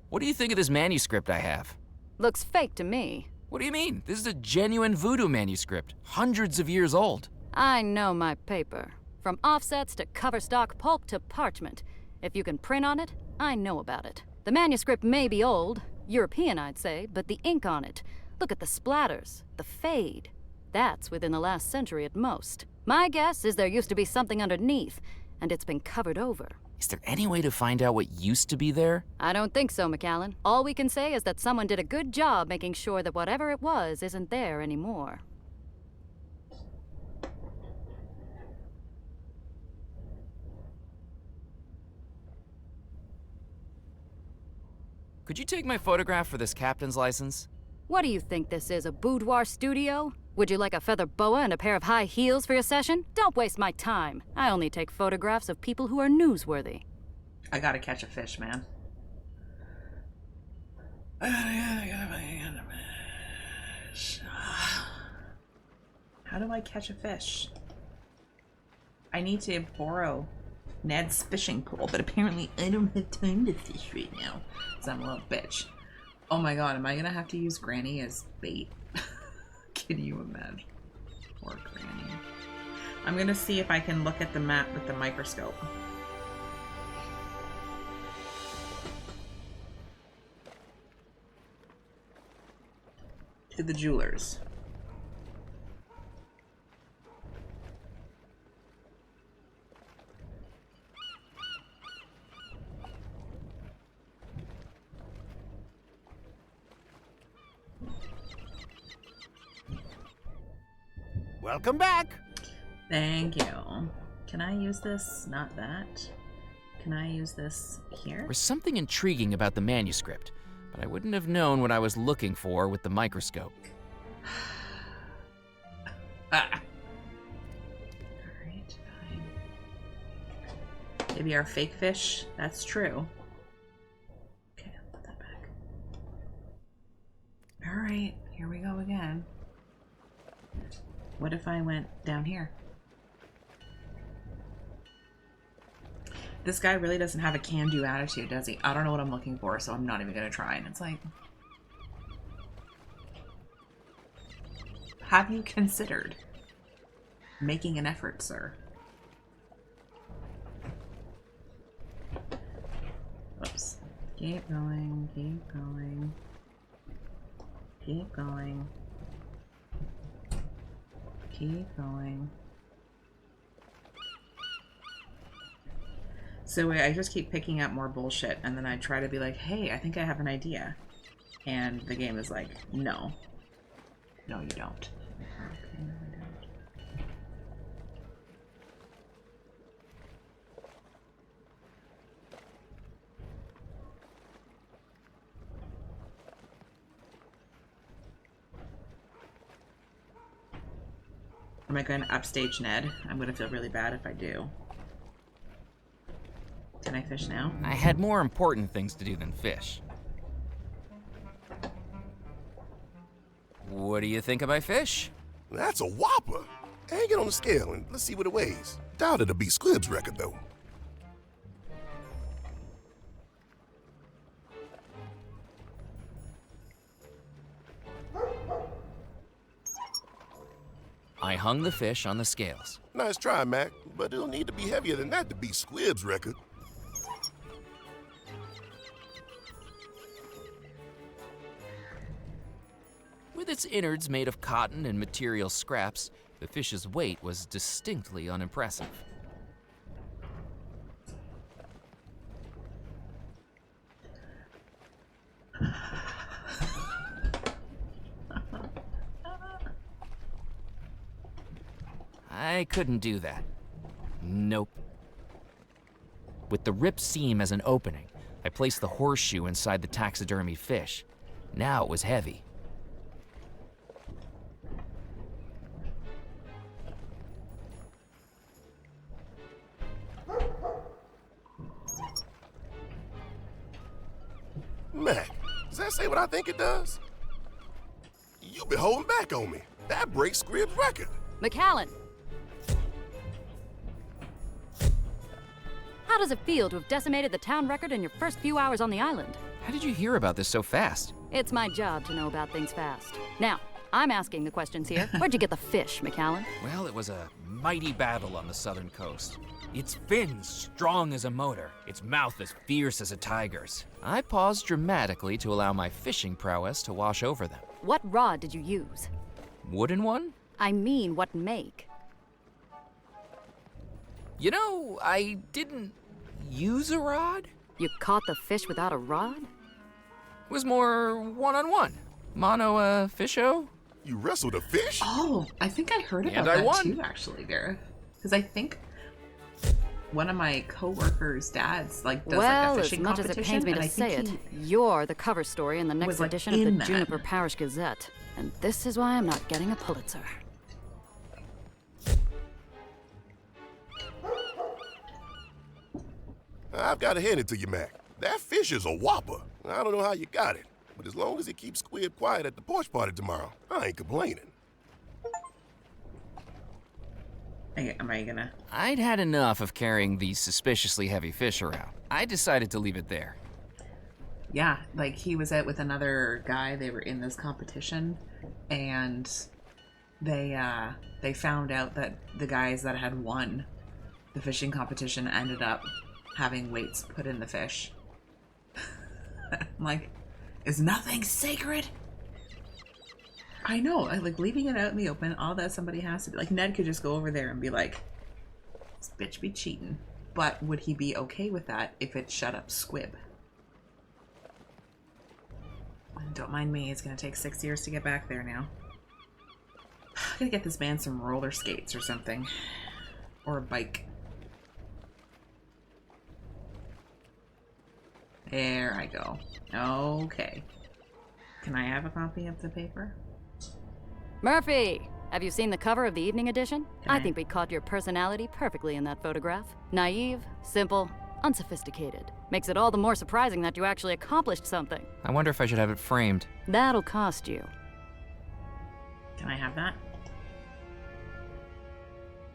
What do you think of this manuscript I have? Looks fake to me. What do you mean? This is a genuine voodoo manuscript, hundreds of years old. I know my paper. From offsets to cover stock, pulp to parchment. If you can print on it, I know about it. The manuscript may be old, European I'd say, but the ink on it, look at the splatters, the fade. That's within the last century at most. My guess is there used to be something underneath, and it's been covered over. Is there any way to find out what used to be there? I don't think so, McAllen. All we can say is that someone did a good job making sure that whatever it was isn't there anymore. Could you take my photograph for this captain's license? What do you think this is, a boudoir studio? Would you like a feather boa and a pair of high heels for your session? Don't waste my time. I only take photographs of people who are newsworthy. I gotta catch a fish, man. How do I catch a fish? I need to borrow Ned's fishing pole, but apparently I don't have time to fish right now, because I'm a little bitch. Oh my god, am I gonna have to use Granny as bait? Can you imagine? Poor Granny. I'm gonna see if I can look at the map with the microscope. To the jewelers. Welcome back. Thank you. Can I use this? Not that. Can I use this here? There was something intriguing about the manuscript, but I wouldn't have known what I was looking for with the microscope. Ah. Alright, fine. Maybe our fake fish? That's true. Okay, I'll put that back. Alright, here we go again. What if I went down here? This guy really doesn't have a can-do attitude, does he? I don't know what I'm looking for, so I'm not even gonna try. And it's like... Have you considered making an effort, sir? Whoops. Keep going, keep going. Keep going. Keep going. So I just keep picking up more bullshit, and then I try to be like, hey, I think I have an idea. And the game is like, no. No, you don't. Okay, no, I don't. Am I going to upstage Ned? I'm going to feel really bad if I do. Can I fish now? I had more important things to do than fish. What do you think of my fish? That's a whopper. Hang it on the scale and let's see what it weighs. Doubt it'll beat Squib's record, though. I hung the fish on the scales. Nice try, Mac, but it'll need to be heavier than that to beat Squib's record. With its innards made of cotton and material scraps, the fish's weight was distinctly unimpressive. I couldn't do that. Nope. With the ripped seam as an opening, I placed the horseshoe inside the taxidermy fish. Now it was heavy. Mac, does that say what I think it does? You been holding back on me. That breaks Squibb's record. McAllen! How does it feel to have decimated the town record in your first few hours on the island? How did you hear about this so fast? It's my job to know about things fast. Now, I'm asking the questions here. Where'd you get the fish, McAllen? Well, it was a mighty battle on the southern coast. Its fins strong as a motor, its mouth as fierce as a tiger's. I paused dramatically to allow my fishing prowess to wash over them. What rod did you use? Wooden one? I mean, what make? You know, I didn't use a rod. You caught the fish without a rod? It was more one-on-one. Mono, fisho? You wrestled a fish? Oh, I think I heard about And I that won. too, actually, Gareth. Because I think one of my coworkers' dads does Well, like a as fishing much as competition. it pains me and to I say think it, you're the cover story in the next was, like, edition of in the that. Juniper Parish Gazette. And this is why I'm not getting a Pulitzer. I've got to hand it to you, Mac. That fish is a whopper. I don't know how you got it, but as long as it keeps Squib quiet at the porch party tomorrow, I ain't complaining. am I gonna? I'd had enough of carrying these suspiciously heavy fish around. I decided to leave it there. Yeah, like he was with another guy. They were in this competition, and they found out that the guys that had won the fishing competition ended up having weights put in the fish. I'm like, is nothing sacred? I know, like leaving it out in the open, all that somebody has to do. Like Ned could just go over there and be like, this bitch be cheating. But would he be okay with that if it shut up Squib? Don't mind me, it's gonna take 6 years to get back there now. I gotta get this man some roller skates or something. Or a bike. There I go. Okay. Can I have a copy of the paper? Murphy! Have you seen the cover of the evening edition? Can I I- think we caught your personality perfectly in that photograph. Naive, simple, unsophisticated. Makes it all the more surprising that you actually accomplished something. I wonder if I should have it framed. That'll cost you. Can I have that?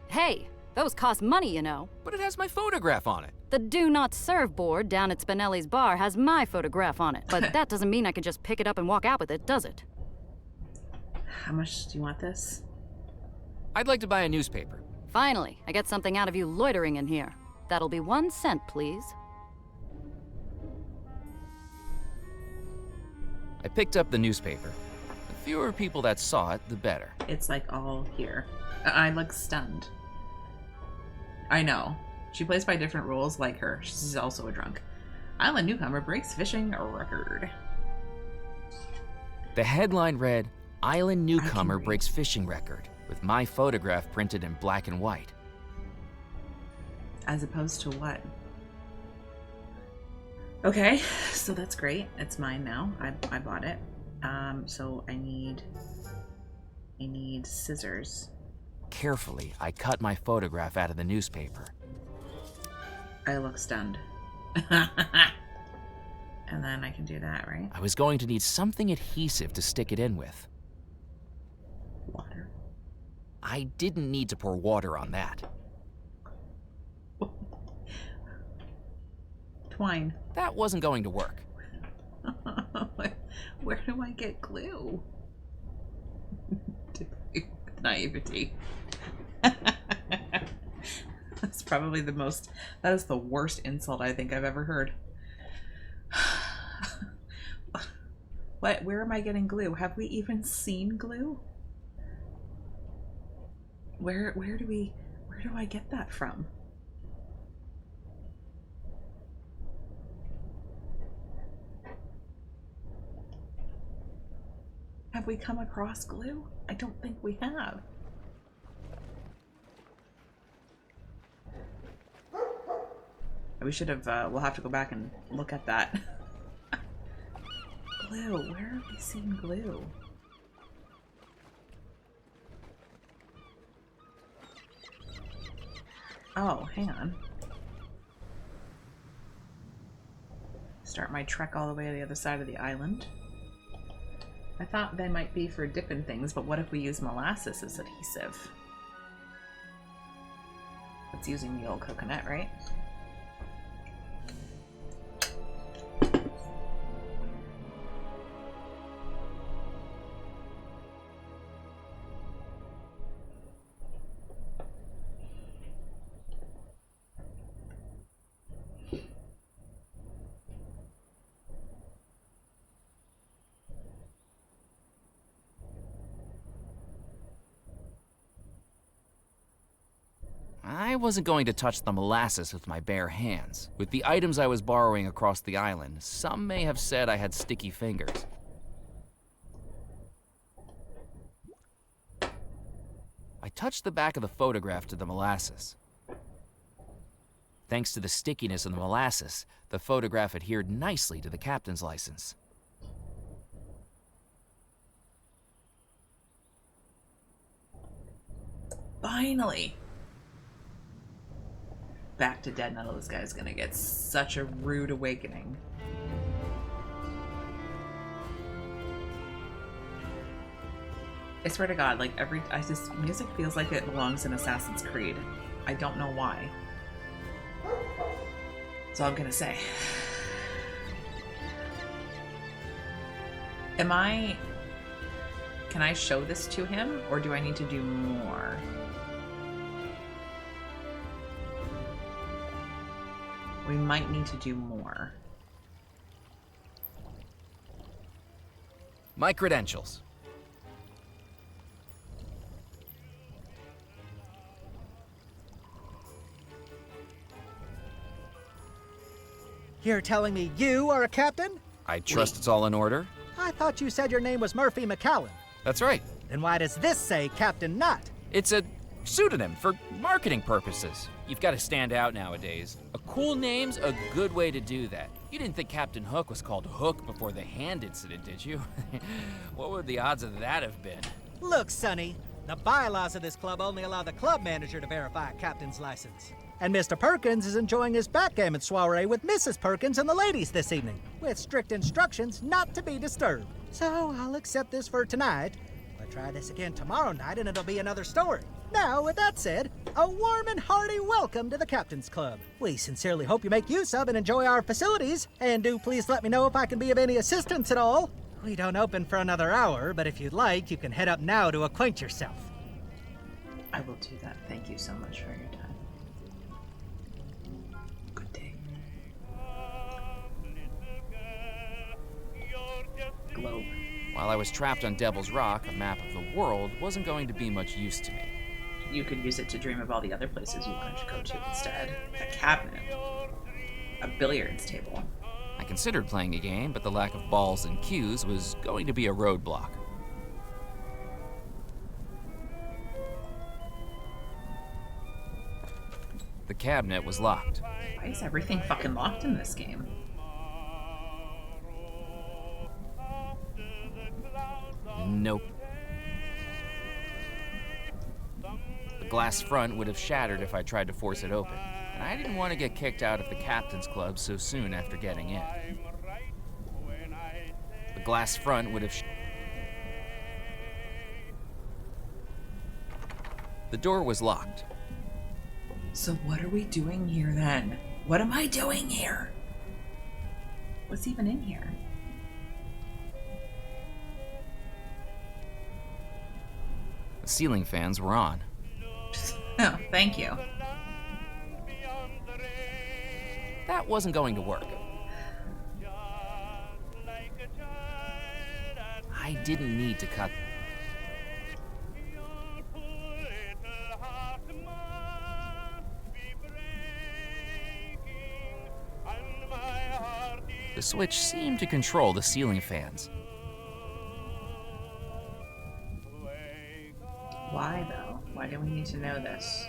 Hey, those cost money, you know. But it has my photograph on it. The Do Not Serve board down at Spinelli's bar has my photograph on it. But that doesn't mean I can just pick it up and walk out with it, does it? How much do you want this? I'd like to buy a newspaper. Finally, I get something out of you loitering in here. That'll be 1 cent, please. I picked up the newspaper. The fewer people that saw it, the better. It's like all here. I look stunned. I know. She plays by different rules like her. She's also a drunk. Island newcomer breaks fishing record. The headline read, Island Newcomer read. Breaks Fishing Record, with my photograph printed in black and white. As opposed to what? Okay, so that's great. It's mine now. I bought it. So I need scissors. Carefully, I cut my photograph out of the newspaper. I look stunned. And then I can do that, right? I was going to need something adhesive to stick it in with. Water. I didn't need to pour water on that. Twine. That wasn't going to work. Where do I get glue? Naivety. That's probably that is the worst insult I think I've ever heard. Where am I getting glue? Have we even seen glue? Where do I get that from? Have we come across glue? I don't think we have. We should have, we'll have to go back and look at that. Glue. Where have we seen glue? Oh, hang on. Start my trek all the way to the other side of the island. I thought they might be for dipping things, but what if we use molasses as adhesive? It's using the old coconut, right? I wasn't going to touch the molasses with my bare hands. With the items I was borrowing across the island, some may have said I had sticky fingers. I touched the back of the photograph to the molasses. Thanks to the stickiness of the molasses, the photograph adhered nicely to the captain's license. Finally! Back to Dead Nettle. This guy's gonna get such a rude awakening. I swear to God, like music feels like it belongs in Assassin's Creed. I don't know why. That's all I'm gonna say. Can I show this to him, or do I need to do more? We might need to do more. My credentials. You're telling me you are a captain? I trust it's all in order. I thought you said your name was Murphy McCallan. That's right. Then why does this say Captain Knott? It's a pseudonym for marketing purposes. You've got to stand out nowadays. A cool name's a good way to do that. You didn't think Captain Hook was called Hook before the hand incident, did you? What would the odds of that have been? Look, Sonny, the bylaws of this club only allow the club manager to verify a captain's license. And Mr. Perkins is enjoying his backgammon soiree with Mrs. Perkins and the ladies this evening, with strict instructions not to be disturbed. So I'll accept this for tonight. But try this again tomorrow night and it'll be another story. Now, with that said, a warm and hearty welcome to the Captain's Club. We sincerely hope you make use of and enjoy our facilities, and do please let me know if I can be of any assistance at all. We don't open for another hour, but if you'd like, you can head up now to acquaint yourself. I will do that. Thank you so much for your time. Good day. Globe. While I was trapped on Devil's Rock, a map of the world wasn't going to be much use to me. You could use it to dream of all the other places you wanted to go to instead. A cabinet. A billiards table. I considered playing a game, but the lack of balls and cues was going to be a roadblock. The cabinet was locked. Why is everything fucking locked in this game? Nope. The glass front would have shattered if I tried to force it open, and I didn't want to get kicked out of the Captain's Club so soon after getting in. The glass front would have The door was locked. So what are we doing here then? What am I doing here? What's even in here? The ceiling fans were on. Oh, thank you. That wasn't going to work. I didn't need to cut. The switch seemed to control the ceiling fans. Why, though? Why do we need to know this?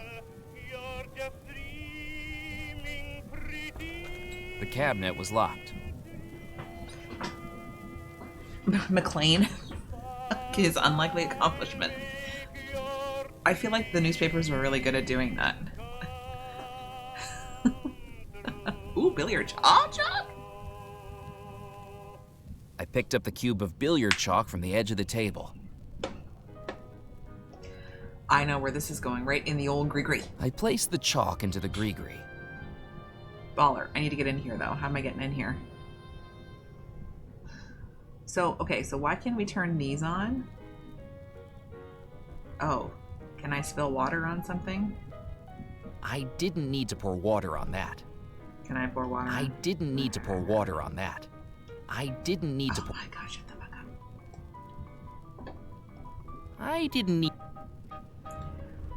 The cabinet was locked. McLean. His unlikely accomplishment. I feel like the newspapers were really good at doing that. Ooh, billiard chalk. I picked up the cube of billiard chalk from the edge of the table. I know where this is going, right in the old gree-gree. I placed the chalk into the gree-gree. Baller. I need to get in here, though. How am I getting in here? So, okay, so why can't we turn these on? Oh, can I spill water on something? I didn't need to pour water on that. Can I pour water on? I didn't need to pour water on that. I didn't need to pour... Oh my gosh, shut the fuck up. I didn't need...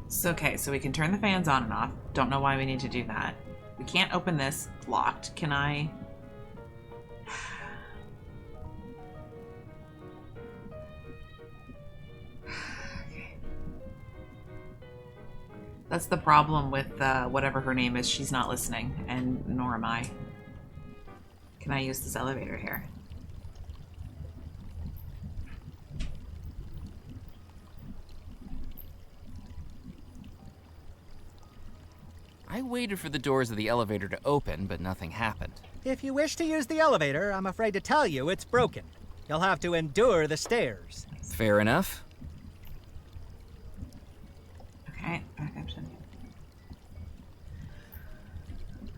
So, okay, so we can turn the fans on and off. Don't know why we need to do that. We can't open this. Locked. Can I... Okay. That's the problem with whatever her name is. She's not listening, and nor am I. Can I use this elevator here? I waited for the doors of the elevator to open, but nothing happened. If you wish to use the elevator, I'm afraid to tell you it's broken. You'll have to endure the stairs. Fair enough. Okay, back up to...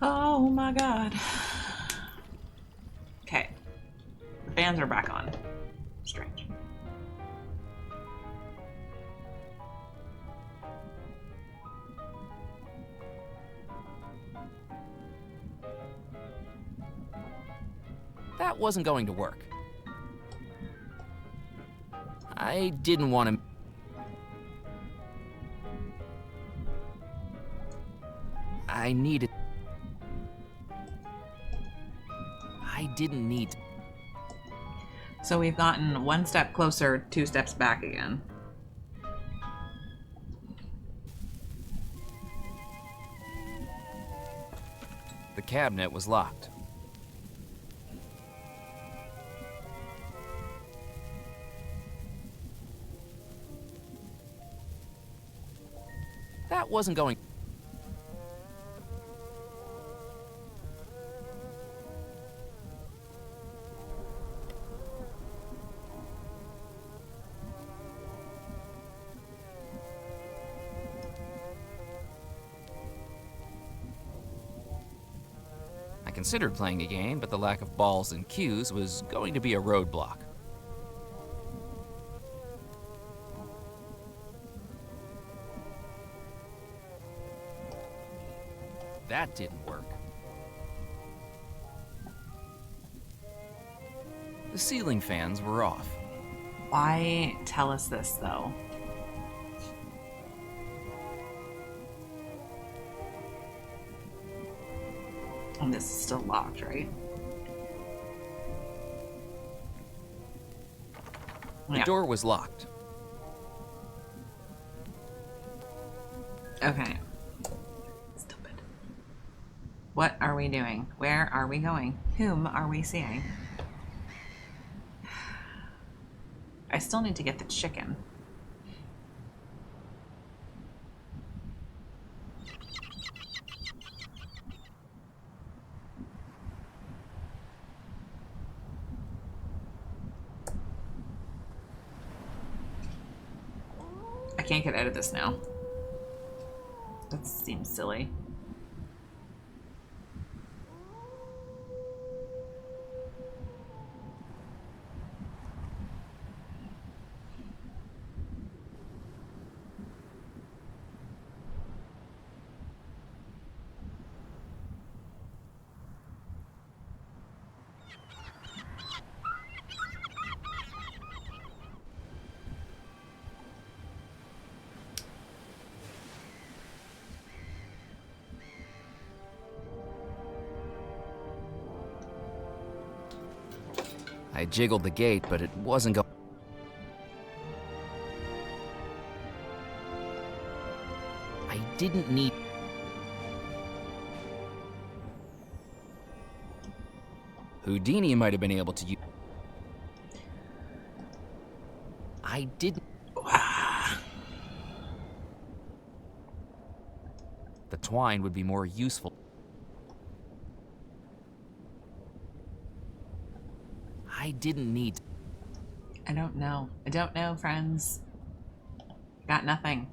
Oh my god. Okay. The fans are back on. Strange. That wasn't going to work. I didn't want to... I needed... I didn't need... So we've gotten one step closer, 2 steps back again. The cabinet was locked. That wasn't going... I considered playing a game, but the lack of balls and cues was going to be a roadblock. That didn't work. The ceiling fans were off. Why tell us this, though? And this is still locked, right? The door was locked. Okay. Stupid. What are we doing? Where are we going? Whom are we seeing? I still need to get the chicken. I can't get out of this now. That seems silly. I jiggled the gate, but it wasn't going. I didn't need... Houdini might have been able to use. I didn't. The twine would be more useful. I didn't need. I don't know. I don't know, friends. Got nothing.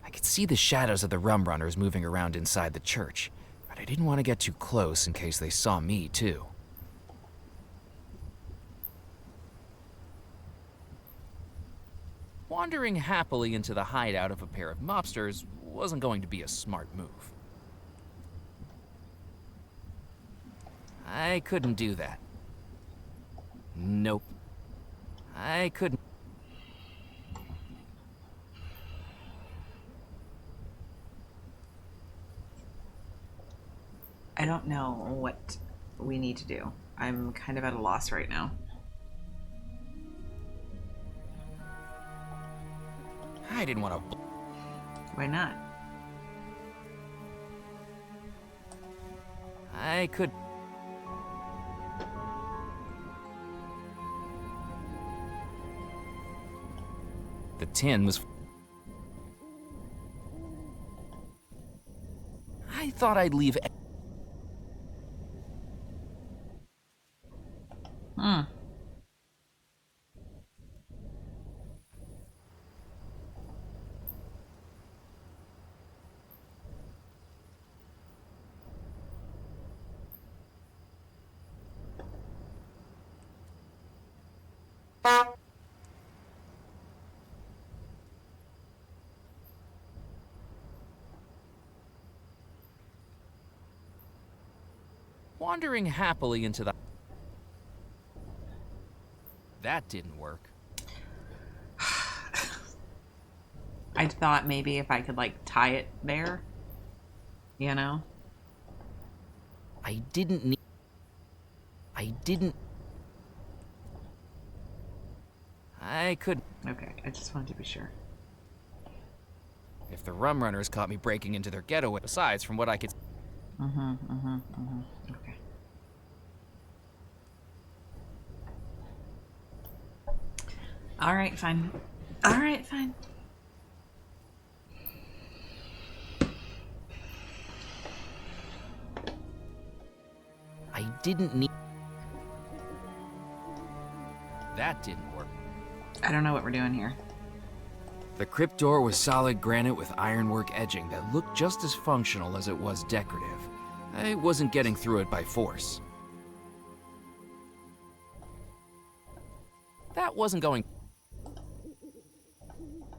I could see the shadows of the rum runners moving around inside the church, but I didn't want to get too close in case they saw me, too. Wandering happily into the hideout of a pair of mobsters wasn't going to be a smart move. I couldn't do that. Nope. I couldn't. I don't know what we need to do. I'm kind of at a loss right now. I didn't want to. Why not? I could. The tin was. I thought I'd leave. Hmm. Wandering happily into the. That didn't work. I thought maybe if I could like tie it there, you know? I didn't need. I didn't. I could. Okay, I just wanted to be sure. If the rum runners caught me breaking into their getaway, besides, from what I could. Okay. All right, fine. All right, fine. I didn't need. That didn't work. I don't know what we're doing here. The crypt door was solid granite with ironwork edging that looked just as functional as it was decorative. I wasn't getting through it by force. That wasn't going.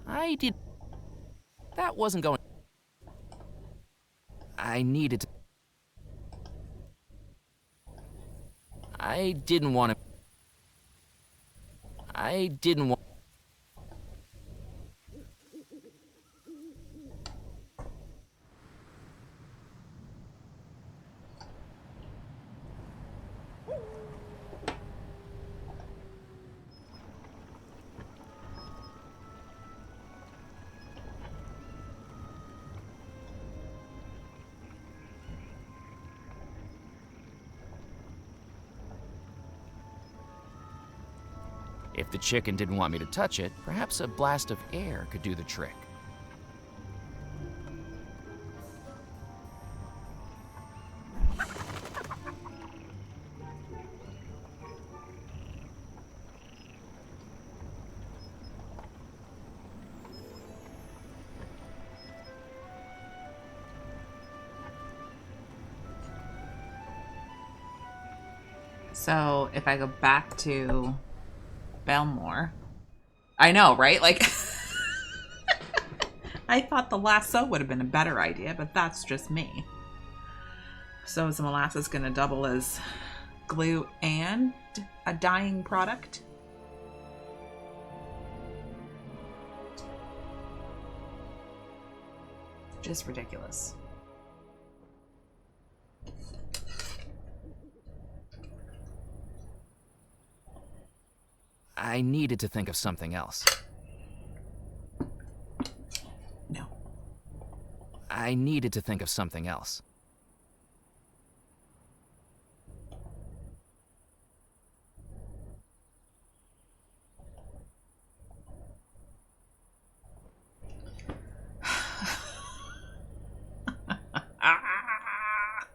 I did. That wasn't going. I needed to. I didn't want to. I didn't want. If the chicken didn't want me to touch it, perhaps a blast of air could do the trick. So if I go back to Belmore, I know, right? Like, I thought the lasso would have been a better idea, but that's just me. So is the molasses going to double as glue and a dyeing product? Just ridiculous. I needed to think of something else. No. I needed to think of something else.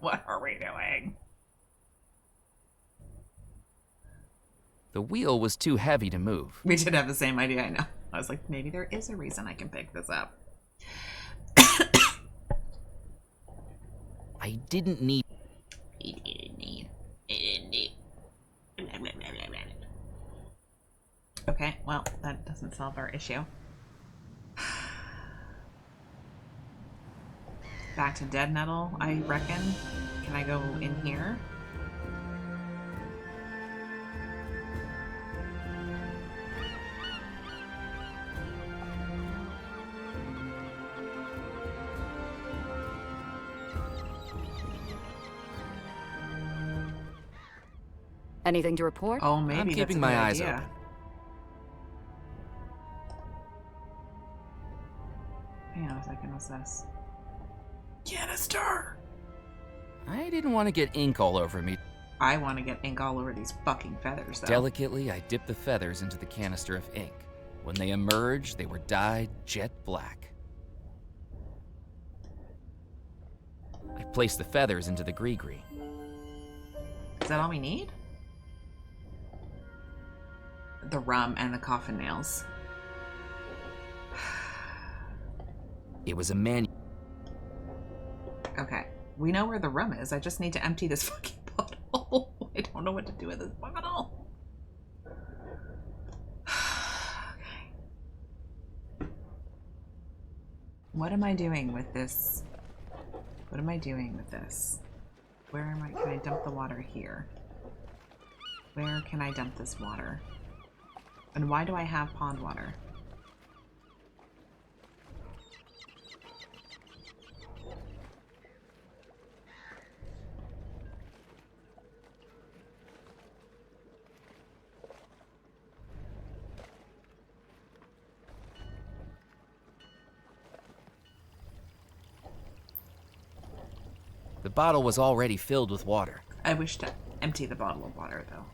What are we doing? The wheel was too heavy to move. We did have the same idea, I know. I was like, maybe there is a reason I can pick this up. I didn't need... Okay, well, that doesn't solve our issue. Back to dead nettle, I reckon. Can I go in here? Anything to report? Oh, maybe I'm that's keeping a my good eyes idea. open. Hang on a second, what's this? Canister! I didn't want to get ink all over me. I want to get ink all over these fucking feathers, though. Delicately, I dipped the feathers into the canister of ink. When they emerged, they were dyed jet black. I placed the feathers into the gree-gree. Is that all we need? The rum and the coffin nails. It was a man. Okay. We know where the rum is. I just need to empty this fucking bottle. I don't know what to do with this bottle. Okay. What am I doing with this? What am I doing with this? Where am I? Can I dump the water here? Where can I dump this water? And why do I have pond water? The bottle was already filled with water. I wish to empty the bottle of water, though.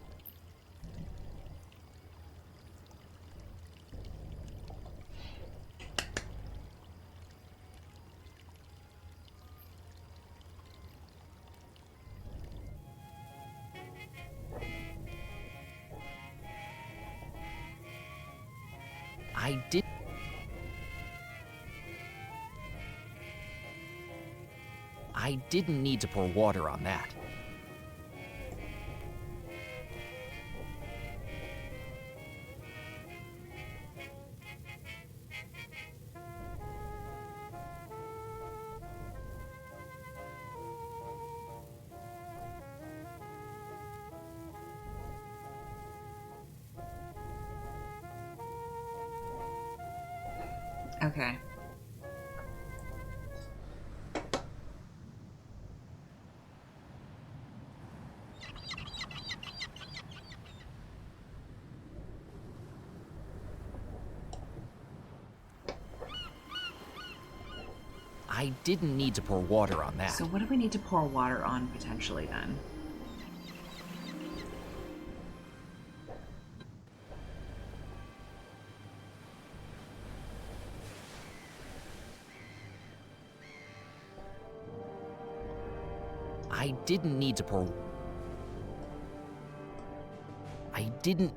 I didn't need to pour water on that. Okay. I didn't need to pour water on that. So what do we need to pour water on potentially then? I didn't need to pour... I didn't...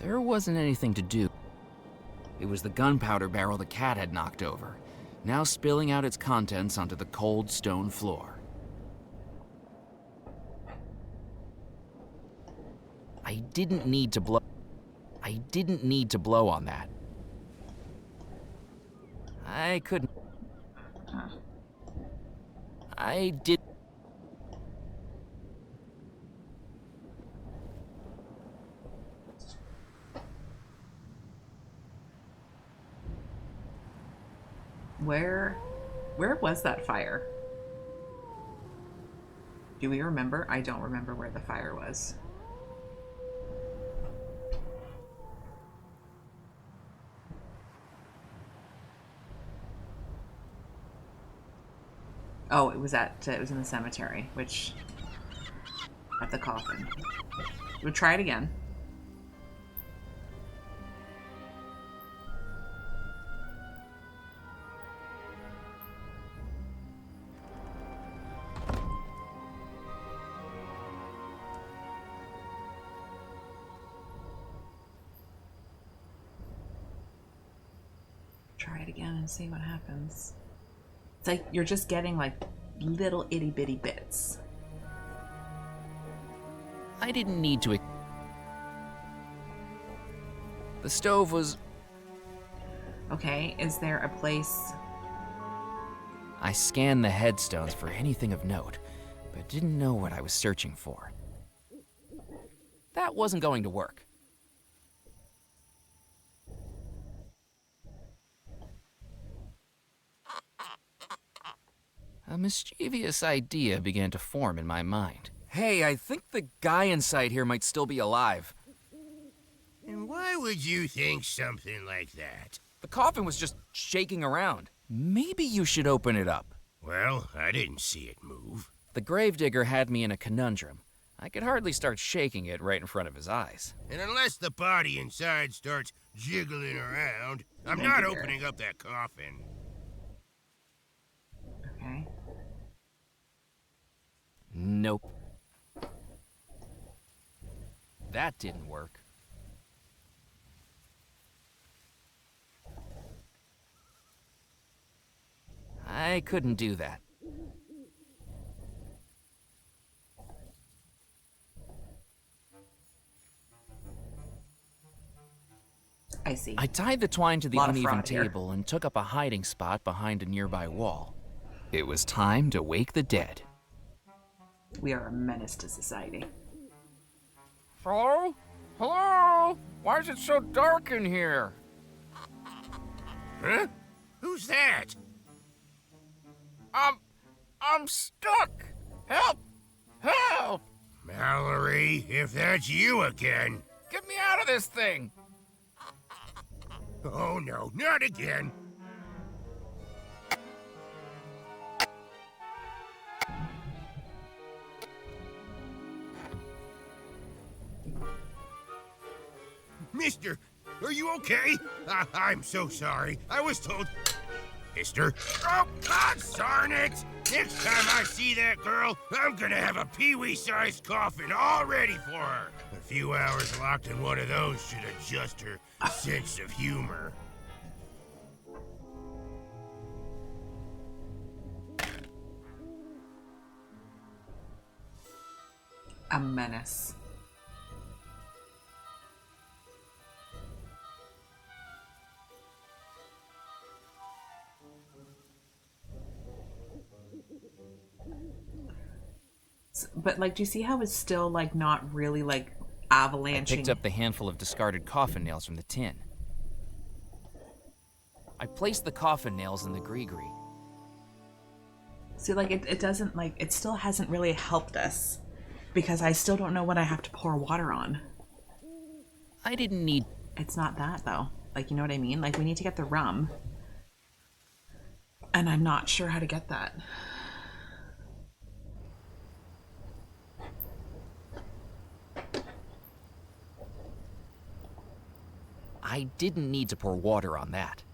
There wasn't anything to do. It was the gunpowder barrel the cat had knocked over, now spilling out its contents onto the cold stone floor. I didn't need to blow... I didn't need to blow on that. I couldn't... I did... Where was that fire? Do we remember? I don't remember where the fire was. Oh, it was in the cemetery, which at the coffin. We'll try it again. Try it again and see what happens. It's like you're just getting like little itty bitty bits. I didn't need to. The stove was. Okay, is there a place? I scanned the headstones for anything of note, but didn't know what I was searching for. That wasn't going to work. A mischievous idea began to form in my mind. Hey, I think the guy inside here might still be alive. And why would you think something like that? The coffin was just shaking around. Maybe you should open it up. Well, I didn't see it move. The gravedigger had me in a conundrum. I could hardly start shaking it right in front of his eyes. And unless the body inside starts jiggling around, I'm not opening up that coffin. Okay. Nope. That didn't work. I couldn't do that. I see. I tied the twine to the Lot of uneven fraud here. table and took up a hiding spot behind a nearby wall. It was time to wake the dead. We are a menace to society. Hello? Hello? Why is it so dark in here? Huh? Who's that? I'm stuck. Help! Help! Mallory, if that's you again. Get me out of this thing! Oh no, not again. Mister, are you okay? I'm so sorry. I was told... Mister? Oh, God darn it! Next time I see that girl, I'm gonna have a peewee-sized coffin all ready for her. A few hours locked in one of those should adjust her sense of humor. A menace. But like, do you see how it's still like not really like avalanching? I picked up the handful of discarded coffin nails from the tin. I placed the coffin nails in the gree-gree. See, like it doesn't like it still hasn't really helped us because I still don't know what I have to pour water on. I didn't need... It's not that though. Like, you know what I mean? Like, we need to get the rum. And I'm not sure how to get that. I didn't need to pour water on that.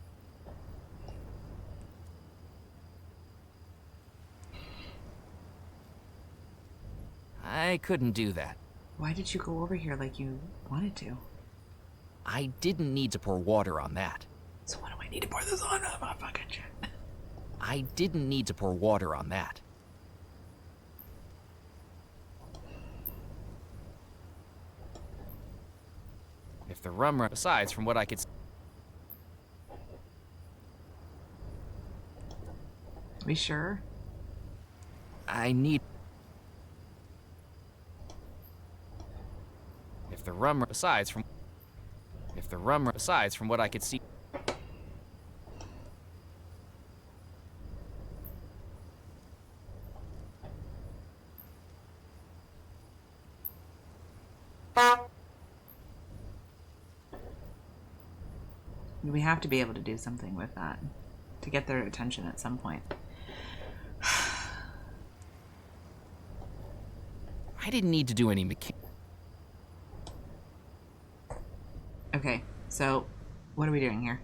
I couldn't do that. Why did you go over here like you wanted to? I didn't need to pour water on that. So what do I need to pour this on? Oh, fucking shit. I didn't need to pour water on that. If the rum... Besides, from what I could... We sure? I need... If the rum... Besides, from... If the rum... Besides, from what I could see... We have to be able to do something with that to get their attention at some point. I didn't need to do any Okay, so what are we doing here?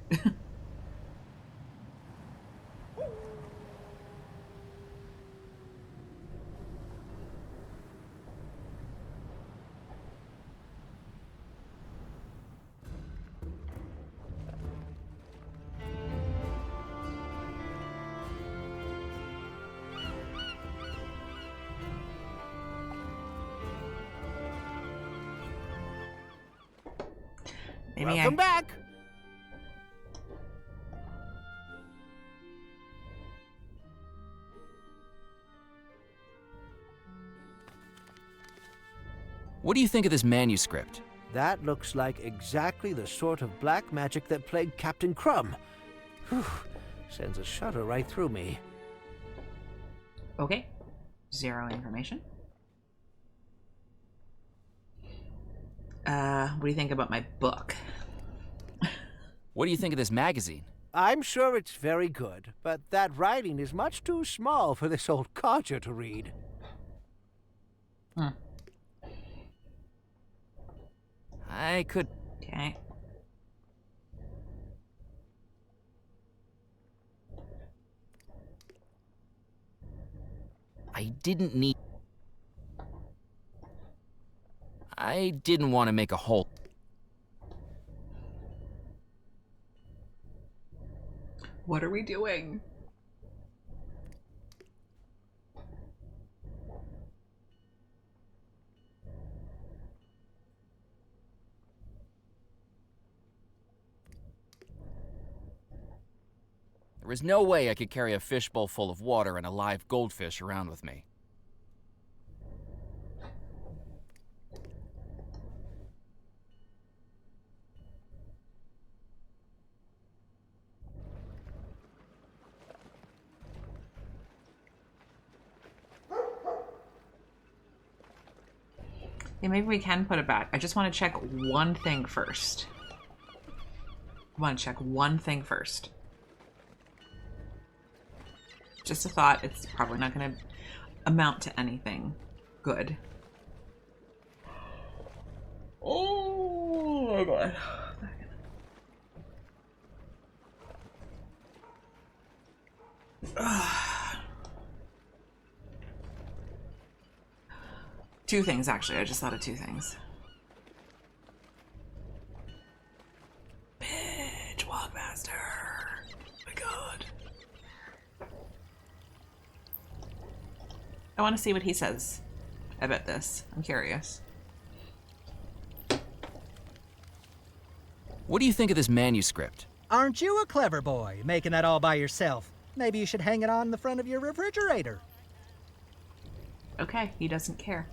Maybe Welcome back. What do you think of this manuscript? That looks like exactly the sort of black magic that plagued Captain Crumb. Whew. Sends a shudder right through me. Okay. 0 information. What do you think about my book? What do you think of this magazine? I'm sure it's very good, but that writing is much too small for this old codger to read. I could... Okay. I didn't want to make a hole. What are we doing? There was no way I could carry a fishbowl full of water and a live goldfish around with me. Yeah, maybe we can put it back. I just want to check one thing first. I want to check one thing first. Just a thought. It's probably not going to amount to anything good. Oh my god. Two things, actually. I just thought of two things. Bitch, Walkmaster. Oh my god. I want to see what he says about this. I'm curious. What do you think of this manuscript? Aren't you a clever boy, making that all by yourself? Maybe you should hang it on the front of your refrigerator. Okay, he doesn't care.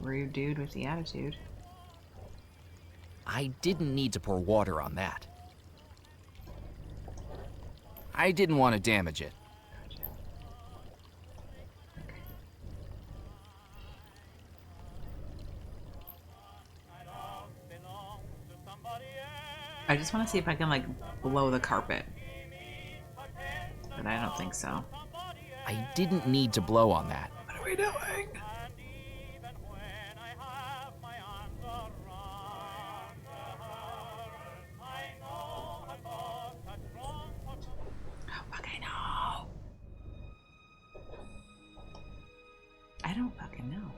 Rude dude with the attitude. I didn't need to pour water on that. I didn't want to damage it. I just want to see if I can, like, blow the carpet. But I don't think so. I didn't need to blow on that. What are we doing? Okay, no. I don't fucking know.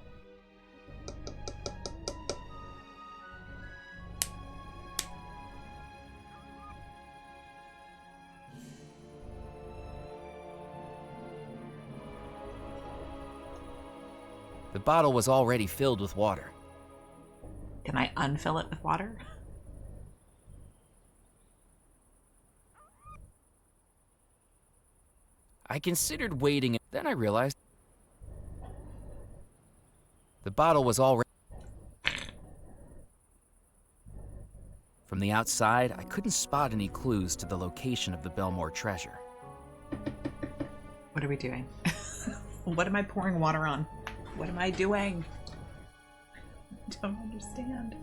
The bottle was already filled with water. Can I unfill it with water? I considered waiting, and then I realized the bottle was already... From the outside, I couldn't spot any clues to the location of the Belmore treasure. What are we doing? What am I pouring water on? What am I doing? I don't understand.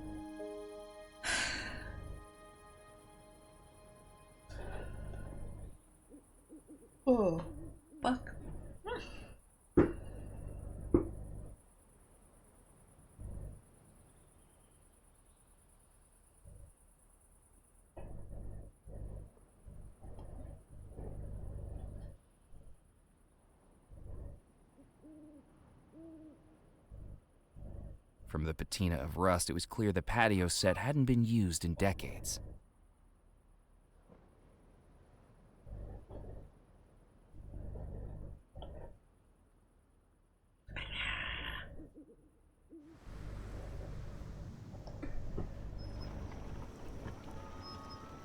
From the patina of rust, it was clear the patio set hadn't been used in decades.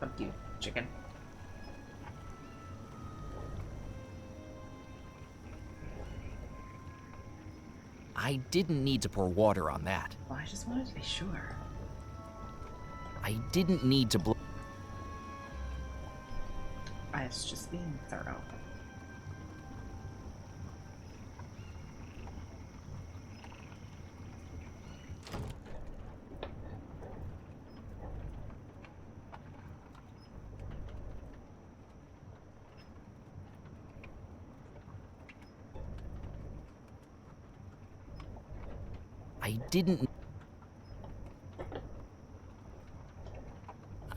Fuck you, chicken. I didn't need to pour water on that. Well, I just wanted to be sure. I didn't need to blow. I was just being thorough.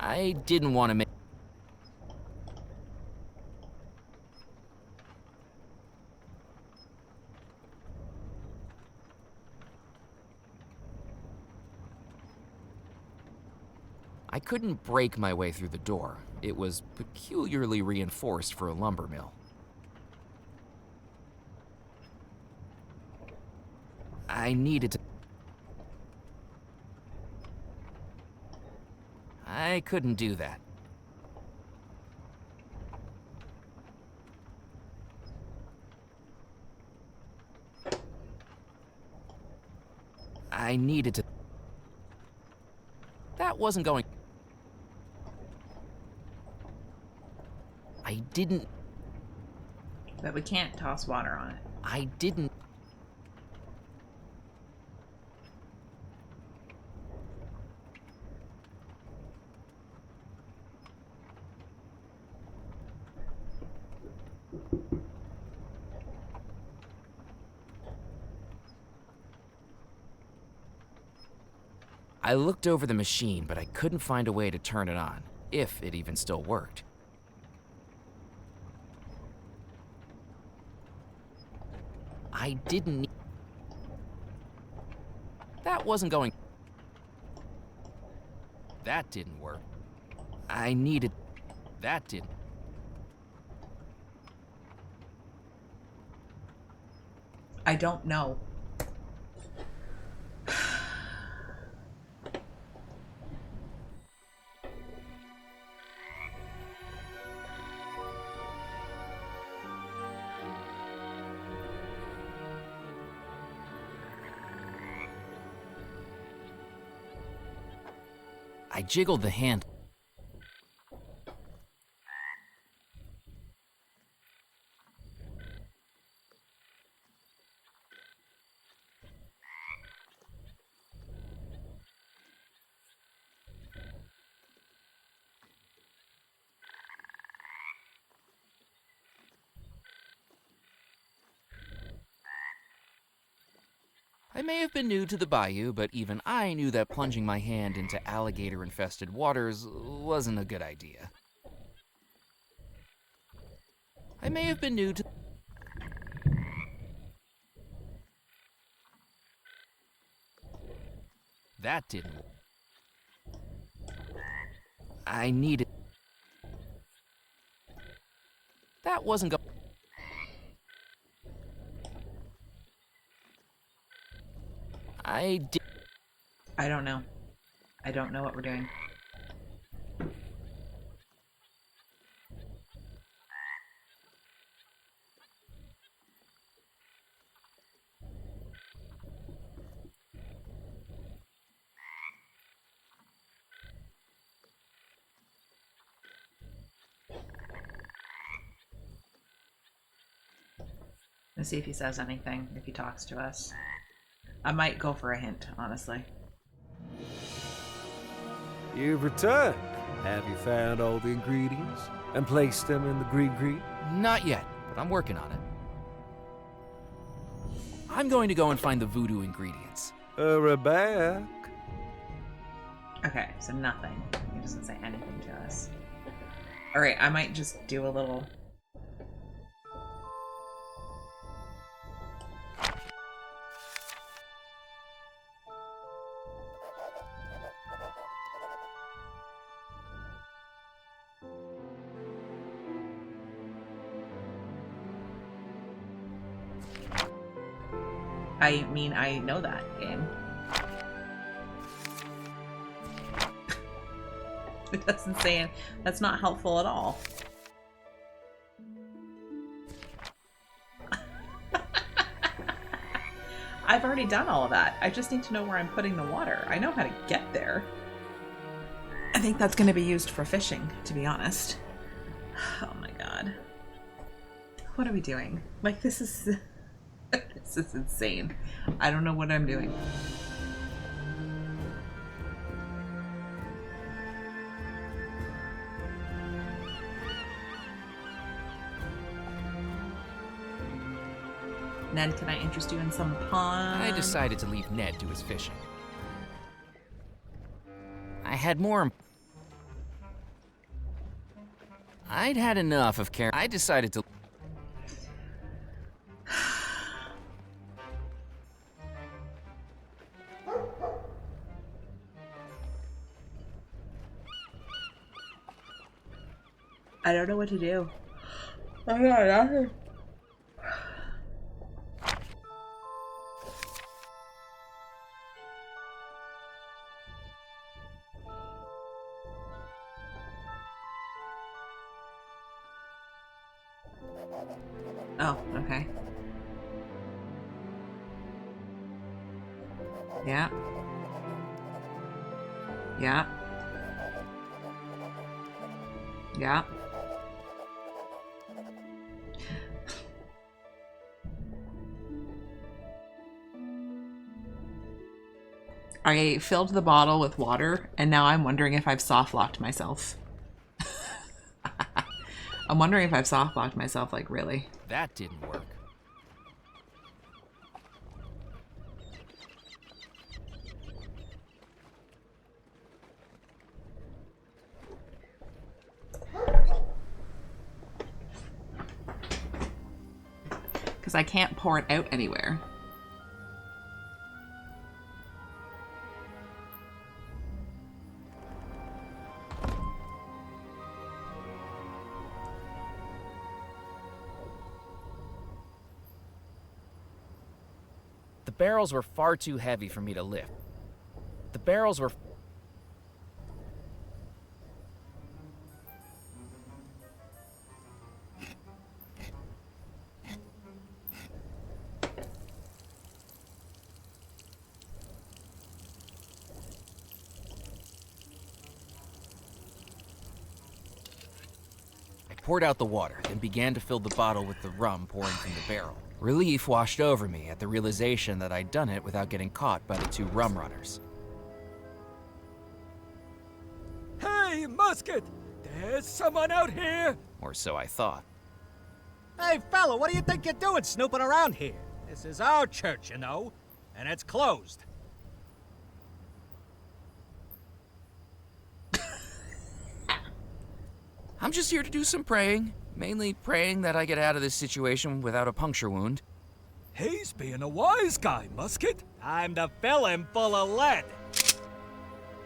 I didn't want to make. I couldn't break my way through the door. It was peculiarly reinforced for a lumber mill. I needed to. I couldn't do that. I needed to. That wasn't going. I didn't. But we can't toss water on it. I didn't. I looked over the machine, but I couldn't find a way to turn it on, if it even still worked. I didn't need. That wasn't going. That didn't work. I needed. That didn't. I don't know. I jiggled the handle. I may have been new to the bayou, but even I knew that plunging my hand into alligator-infested waters wasn't a good idea. I may have been new to... That didn't work. I needed... That wasn't going... I don't know. I don't know what we're doing. Let's see if he says anything, if he talks to us. I might go for a hint, honestly. You've returned. Have you found all the ingredients and placed them in the green? Not yet, but I'm working on it. I'm going to go and find the voodoo ingredients. We're back. Okay, so nothing. He doesn't say anything to us. Alright, I might just do a little... I mean, I know that game. It doesn't say that's not helpful at all. I've already done all of that. I just need to know where I'm putting the water. I know how to get there. I think that's going to be used for fishing, to be honest. Oh my god. What are we doing? Like, this is... this is insane. I don't know what I'm doing. Ned, can I interest you in some pond? I decided to leave Ned to his fishing. I had more... I'd had enough of care. I decided to... I don't know what to do. I got nothing. Oh, okay. Yeah. Yeah. Yeah. I filled the bottle with water, and now I'm wondering if I've soft-locked myself. I'm wondering if I've soft-locked myself, like, really. That didn't work. Because I can't pour it out anywhere. The barrels were far too heavy for me to lift. The barrels were... I poured out the water, then began to fill the bottle with the rum pouring from the barrel. Relief washed over me at the realization that I'd done it without getting caught by the two rum runners. Hey, Musket! There's someone out here! Or so I thought. Hey, fella, what do you think you're doing snooping around here? This is our church, you know, and it's closed. I'm just here to do some praying. Mainly praying that I get out of this situation without a puncture wound. He's being a wise guy, Musket. Time to fill him full of lead.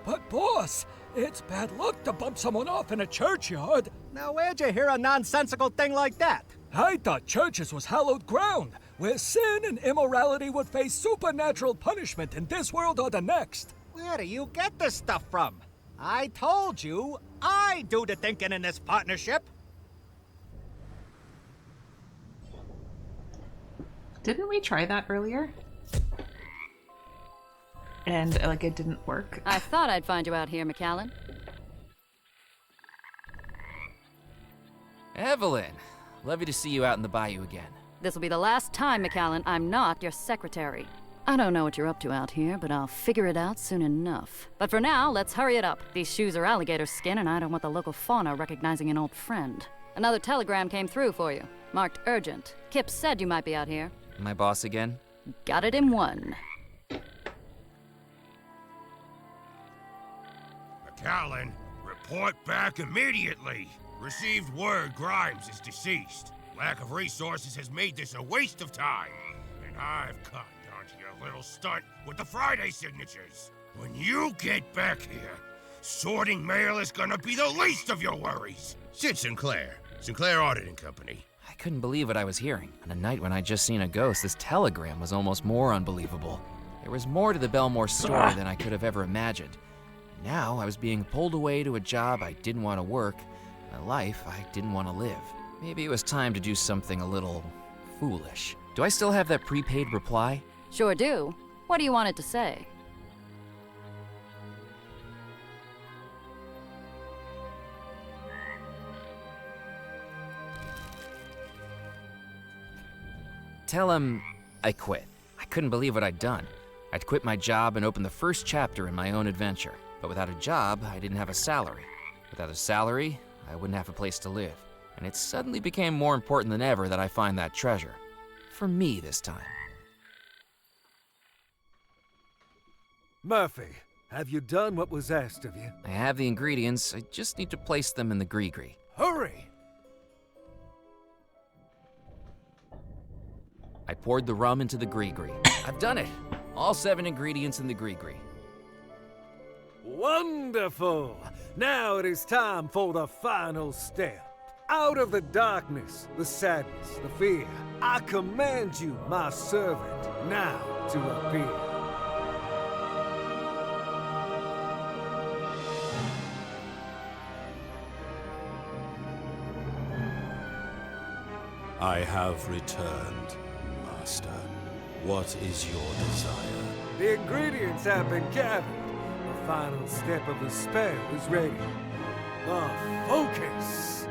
But boss, it's bad luck to bump someone off in a churchyard. Now, where'd you hear a nonsensical thing like that? I thought churches was hallowed ground, where sin and immorality would face supernatural punishment in this world or the next. Where do you get this stuff from? I told you, I do the thinking in this partnership. Didn't we try that earlier? And, like, it didn't work? I thought I'd find you out here, McAllen. Evelyn, lovely to see you out in the bayou again. This will be the last time, McAllen, I'm not your secretary. I don't know what you're up to out here, but I'll figure it out soon enough. But for now, let's hurry it up. These shoes are alligator skin, and I don't want the local fauna recognizing an old friend. Another telegram came through for you, marked urgent. Kip said you might be out here. My boss again? Got it in one. McAllen, report back immediately. Received word Grimes is deceased. Lack of resources has made this a waste of time. And I've cottoned onto your little stunt with the Friday signatures. When you get back here, sorting mail is gonna be the least of your worries. Sid Sinclair, Sinclair Auditing Company. I couldn't believe what I was hearing. On a night when I'd just seen a ghost, this telegram was almost more unbelievable. There was more to the Belmore story than I could have ever imagined. Now I was being pulled away to a job I didn't want to work, a life I didn't want to live. Maybe it was time to do something a little foolish. Do I still have that prepaid reply? Sure do. What do you want it to say? Tell him I quit. I couldn't believe what I'd done. I'd quit my job and opened the first chapter in my own adventure. But without a job, I didn't have a salary. Without a salary, I wouldn't have a place to live. And it suddenly became more important than ever that I find that treasure. For me this time. Murphy, have you done what was asked of you? I have the ingredients, I just need to place them in the gree-gree. Hurry! I poured the rum into the gree-gree. I've done it! All 7 ingredients in the gree-gree. Wonderful! Now it is time for the final step. Out of the darkness, the sadness, the fear, I command you, my servant, now to appear. I have returned, Master. What is your desire? The ingredients have been gathered. The final step of the spell is ready. The focus!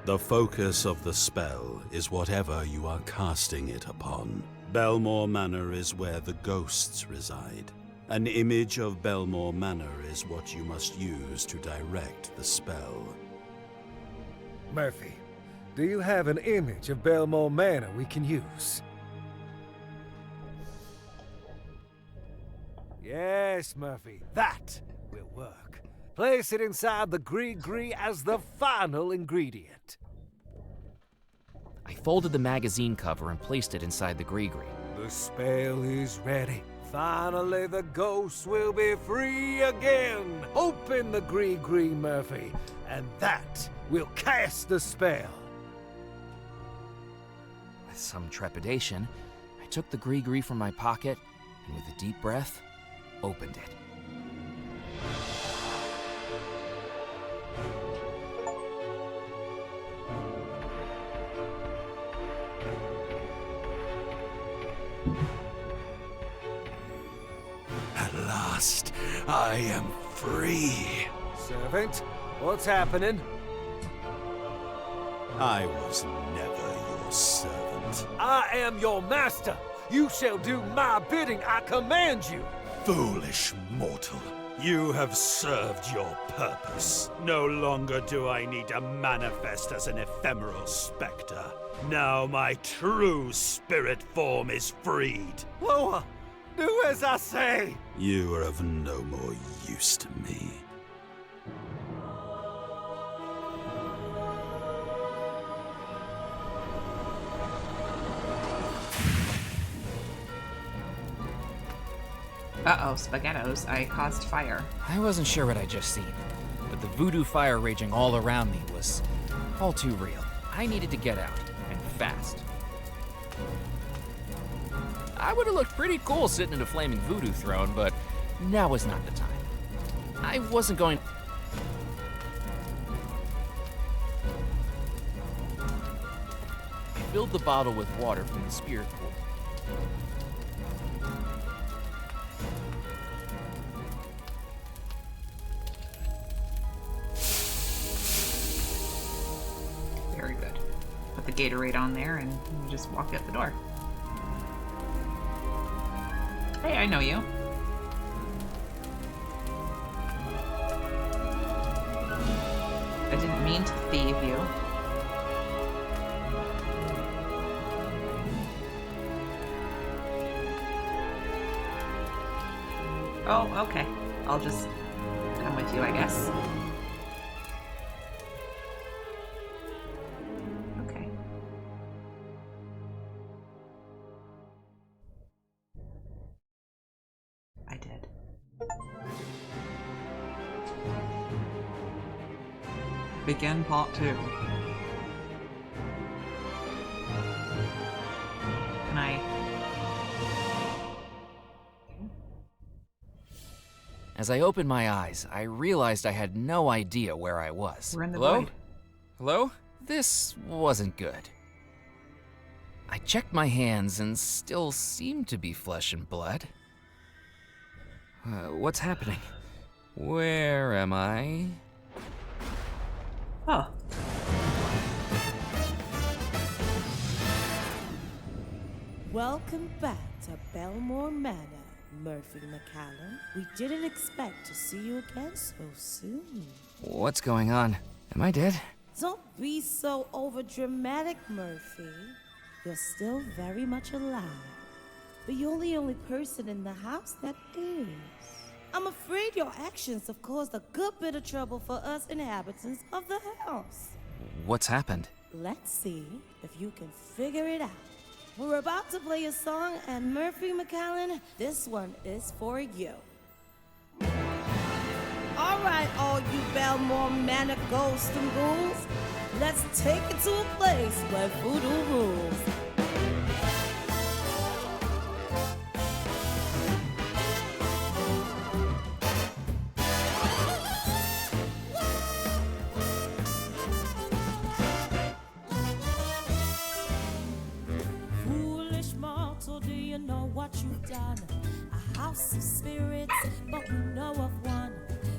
The focus of the spell is whatever you are casting it upon. Belmore Manor is where the ghosts reside. An image of Belmore Manor is what you must use to direct the spell. Murphy, do you have an image of Belmore Manor we can use? Yes, Murphy, that will work. Place it inside the gree-gree as the final ingredient. I folded the magazine cover and placed it inside the gree-gree. The spell is ready. Finally, the ghosts will be free again. Open the gree-gree, Murphy, and that will cast the spell. With some trepidation, I took the gree-gree from my pocket and with a deep breath, opened it. At last, I am free. Servant, what's happening? I was never your servant. I am your master. You shall do my bidding. I command you. Foolish mortal. You have served your purpose. No longer do I need to manifest as an ephemeral specter. Now my true spirit form is freed. Loa, do as I say. You are of no more use to me. Uh-oh, spaghettos. I caused fire. I wasn't sure what I'd just seen, but the voodoo fire raging all around me was all too real. I needed to get out, and fast. I would have looked pretty cool sitting in a flaming voodoo throne, but now was not the time. I wasn't going... I filled the bottle with water from the spirit pool. Very good. Put the Gatorade on there and you just walk out the door. Hey, I know you. I didn't mean to thieve you. Oh, okay. I'll just come with you, I guess. Okay. I did. Begin part 2. As I opened my eyes, I realized I had no idea where I was. We're in the Hello? void. Hello? This wasn't good. I checked my hands and still seemed to be flesh and blood. What's happening? Where am I? Oh. Welcome back to Belmore Manor, Murphy McCallum. We didn't expect to see you again so soon. What's going on? Am I dead? Don't be so overdramatic, Murphy. You're still very much alive. But you're the only person in the house that is. I'm afraid your actions have caused a good bit of trouble for us inhabitants of the house. What's happened? Let's see if you can figure it out. We're about to play a song, and Murphy McCallan, this one is for you. All right, all you Belmore Manor ghosts and ghouls, let's take it to a place where voodoo rules. A house of spirits, but we know of one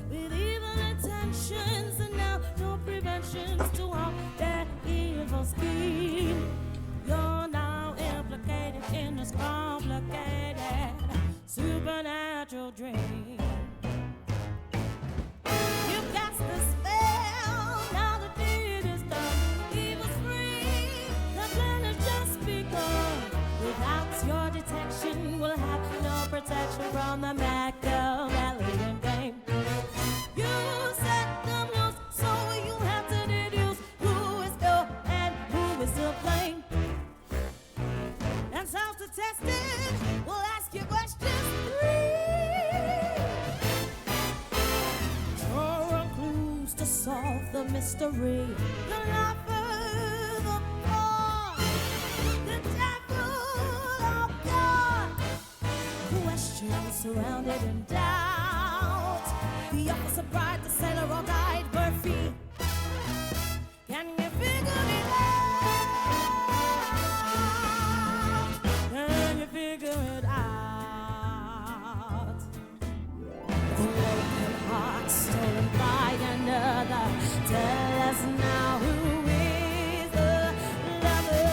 with evil intentions, and now no preventions to harm their evil scheme. You're now implicated in this complicated supernatural dream. You cast the spell, now the deed is done. Evil's free, the plan has just begun. Without your detection, we'll have no protection from the Machiavellian game. You set them loose, so you have to deduce who is ill and who is to blame. And self-detested, we'll ask you questions 3. Draw on clues to solve the mystery. The lover, the poor, the devil, oh God. Questions surrounded in doubt. The officer, bride, the sailor, or guide, Murphy. Can you figure it out? Can you figure it out? The broken heart stolen by another. Tell us now who is the lover.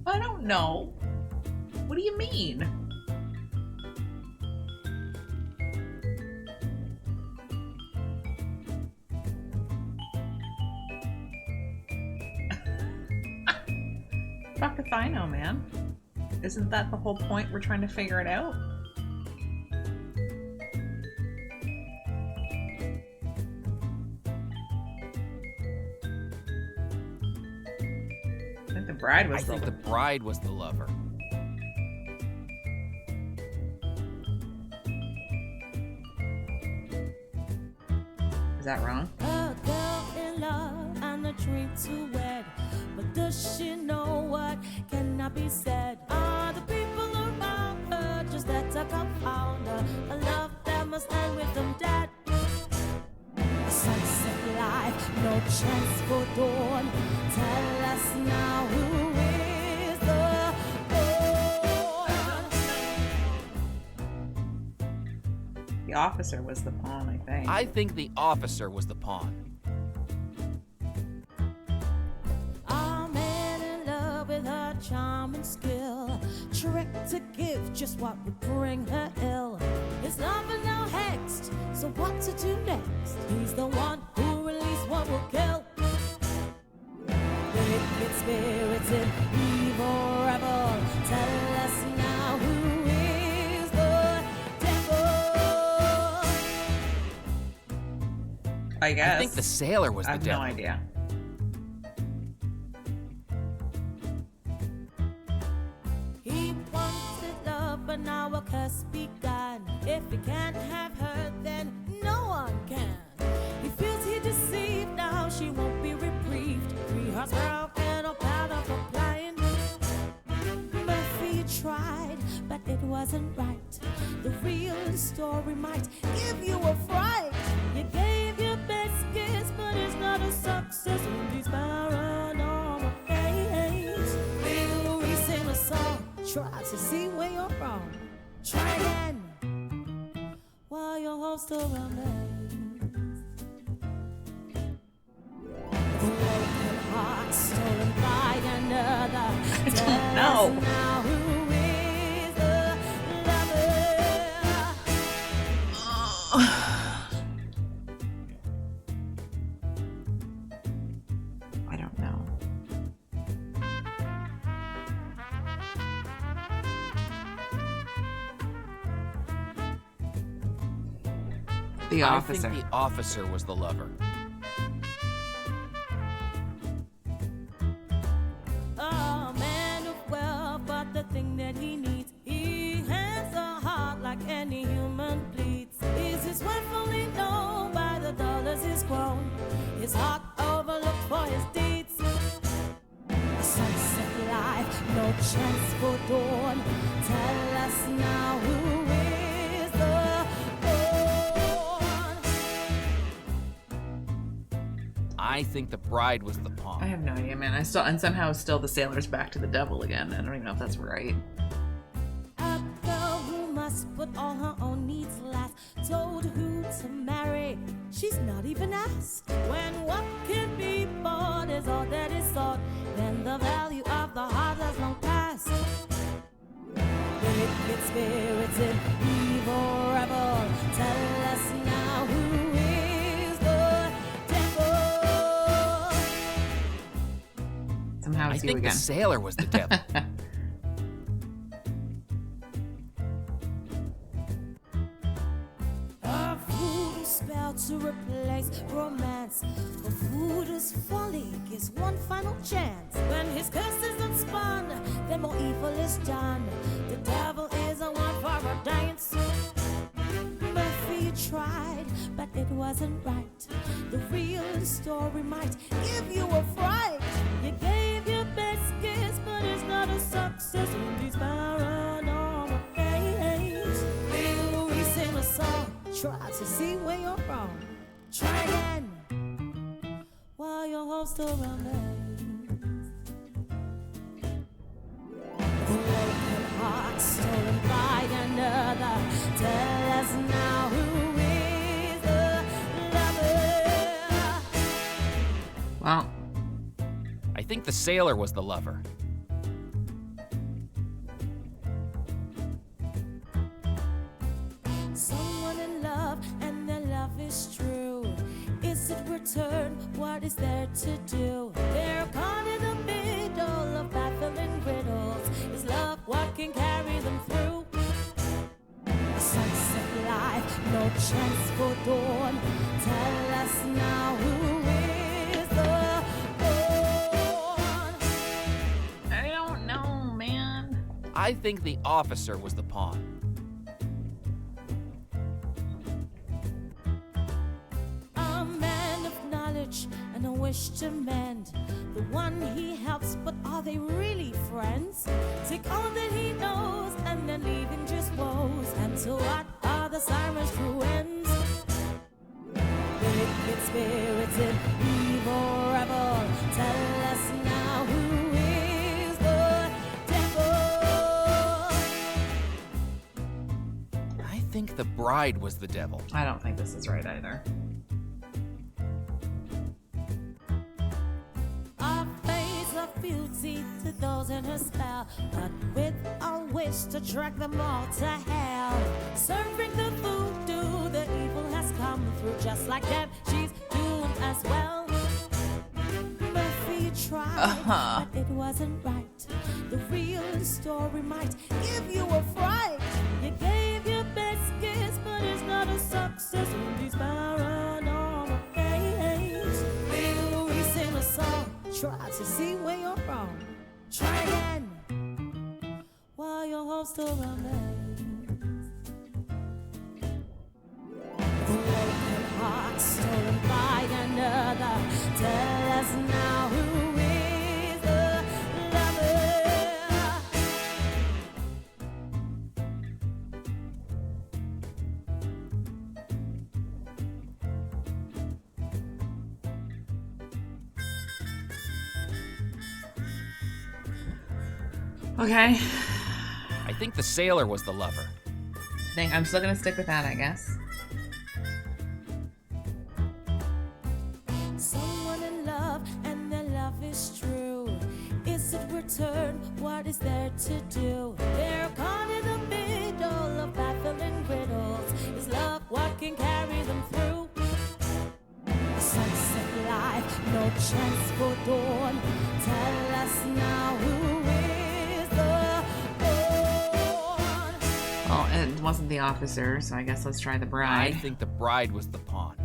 I don't know. What do you mean? Fuck if I know, man. Isn't that the whole point? We're trying to figure it out? I think the bride was I think the bride was the lover. Is that wrong? A girl in love and a dream to wed. But does she know what cannot be said? Are the people around her just that to confound her? A love that must end with them dead. The sunset life, no chance for dawn. Tell us now who is the pawn. The officer was the pawn, I think. I think the officer was the pawn. Our man in love with her charm and skill, tricked to give just what would bring her ill. His lover now hexed, so what to do next? He's the one who released what will kill. Wicked spirits in evil revel. Tell us now who is the devil. I guess. I think the sailor was I the have devil. no idea. He wanted love, but now a curse begun. If he can't have her, then no one can. He feels he deceived, now she won't be reprieved. Free herself and a path of complying. wasn't right. The real story might give you a fright. You gave your best guess, but it's not a success in these paranormal days. We'll re-sing a song, try to see where you're wrong. Try again while your hope still remains. The broken heart stolen by another. I don't know. Now who is the lover? I don't know. The officer. I think the officer was the lover. A man of wealth, but the thing that he needs, he has a heart like any human bleeds. Is his wife only known by the dollars he's grown? His heart overlooked for his deeds. Sunset life, no chance for dawn. Tell us now who is the I think the bride was the pawn. I have no idea, man. And somehow still the sailor's back to the devil again. I don't even know if that's right. A girl who must put all her own needs last, told who to marry, she's not even asked. When what can be bought is all that is sought, then the value of the heart has long passed. Wicked spirits in evil rebel, tell us now who is the devil. Somehow I it's you think the again. sailor was the devil. A voodoo spell to replace romance. A voodoo's folly gives one final chance. When his curse is unspun, then more evil is done. The devil is a one for a dance. Buffy tried, but it wasn't right. The real story might give you a fright. You gave your best guess, but it's not a success in these paranormal days. We'll re-sing a song, try to see where you're wrong. Try again while your hope still remains. The broken heart stolen by another. Tell us now who is the lover. Well, I think the sailor was the lover. Someone in love and their love is true. Is it return? What is there to do? They're caught in the middle of baffling riddles. Is love what can carry them through? Sunset life, no chance for dawn. Tell us now who is the pawn. I don't know, man. I think the officer was the pawn. A man of knowledge and a wish to mend. The one he helps, but are they really friends? Take all that he knows and then leaving just woes. And to what are the sirens' true ends? Wicked spirits in evil rebel, tell us now who is the devil. I think the bride was the devil. I don't think this is right either. Our face of beauty to those in her spell, but with a wish to drag them all to hell. Serving the voodoo, the evil has come through. Just like that, she's doomed as well. Buffy tried, but it wasn't right. The real story might give you a fright. You gave your best guess, but it's not a success in these paranormal days. We'll re-sing a song, try to see where you're wrong. Try again while your hope still remains. The broken heart stolen by another. Tell us now who is the lover. Okay. I think the sailor was the lover. I'm still gonna stick with that, I guess. Someone in love and their love is true. Is it return? What is there to do? They're caught in the middle of baffling riddles. Is love what can carry them through? Sunset life, no chance for dawn. Tell us now who is the pawn. Well, it wasn't the officer, so I guess let's try the bride. I think the bride was the pawn.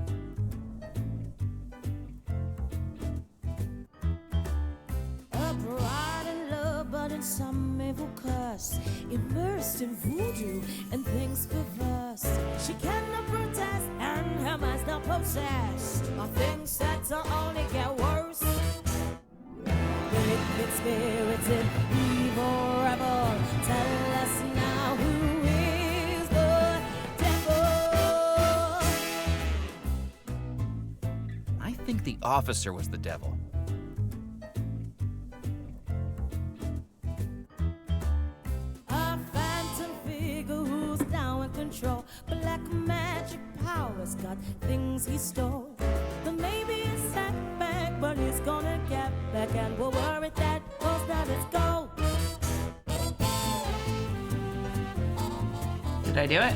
A bride in love, but in some evil curse, immersed in voodoo and things perverse. She cannot protest, and her mind's not possessed. All things that will only get worse. Wicked spirits in evil revel. Tell us now who is the devil. I think the officer was the devil. A phantom figure who's now in control. Black magic powers got things he stole. But maybe it's setback, but he's gonna get back, and we'll worry that cause now let's go. Did I do it?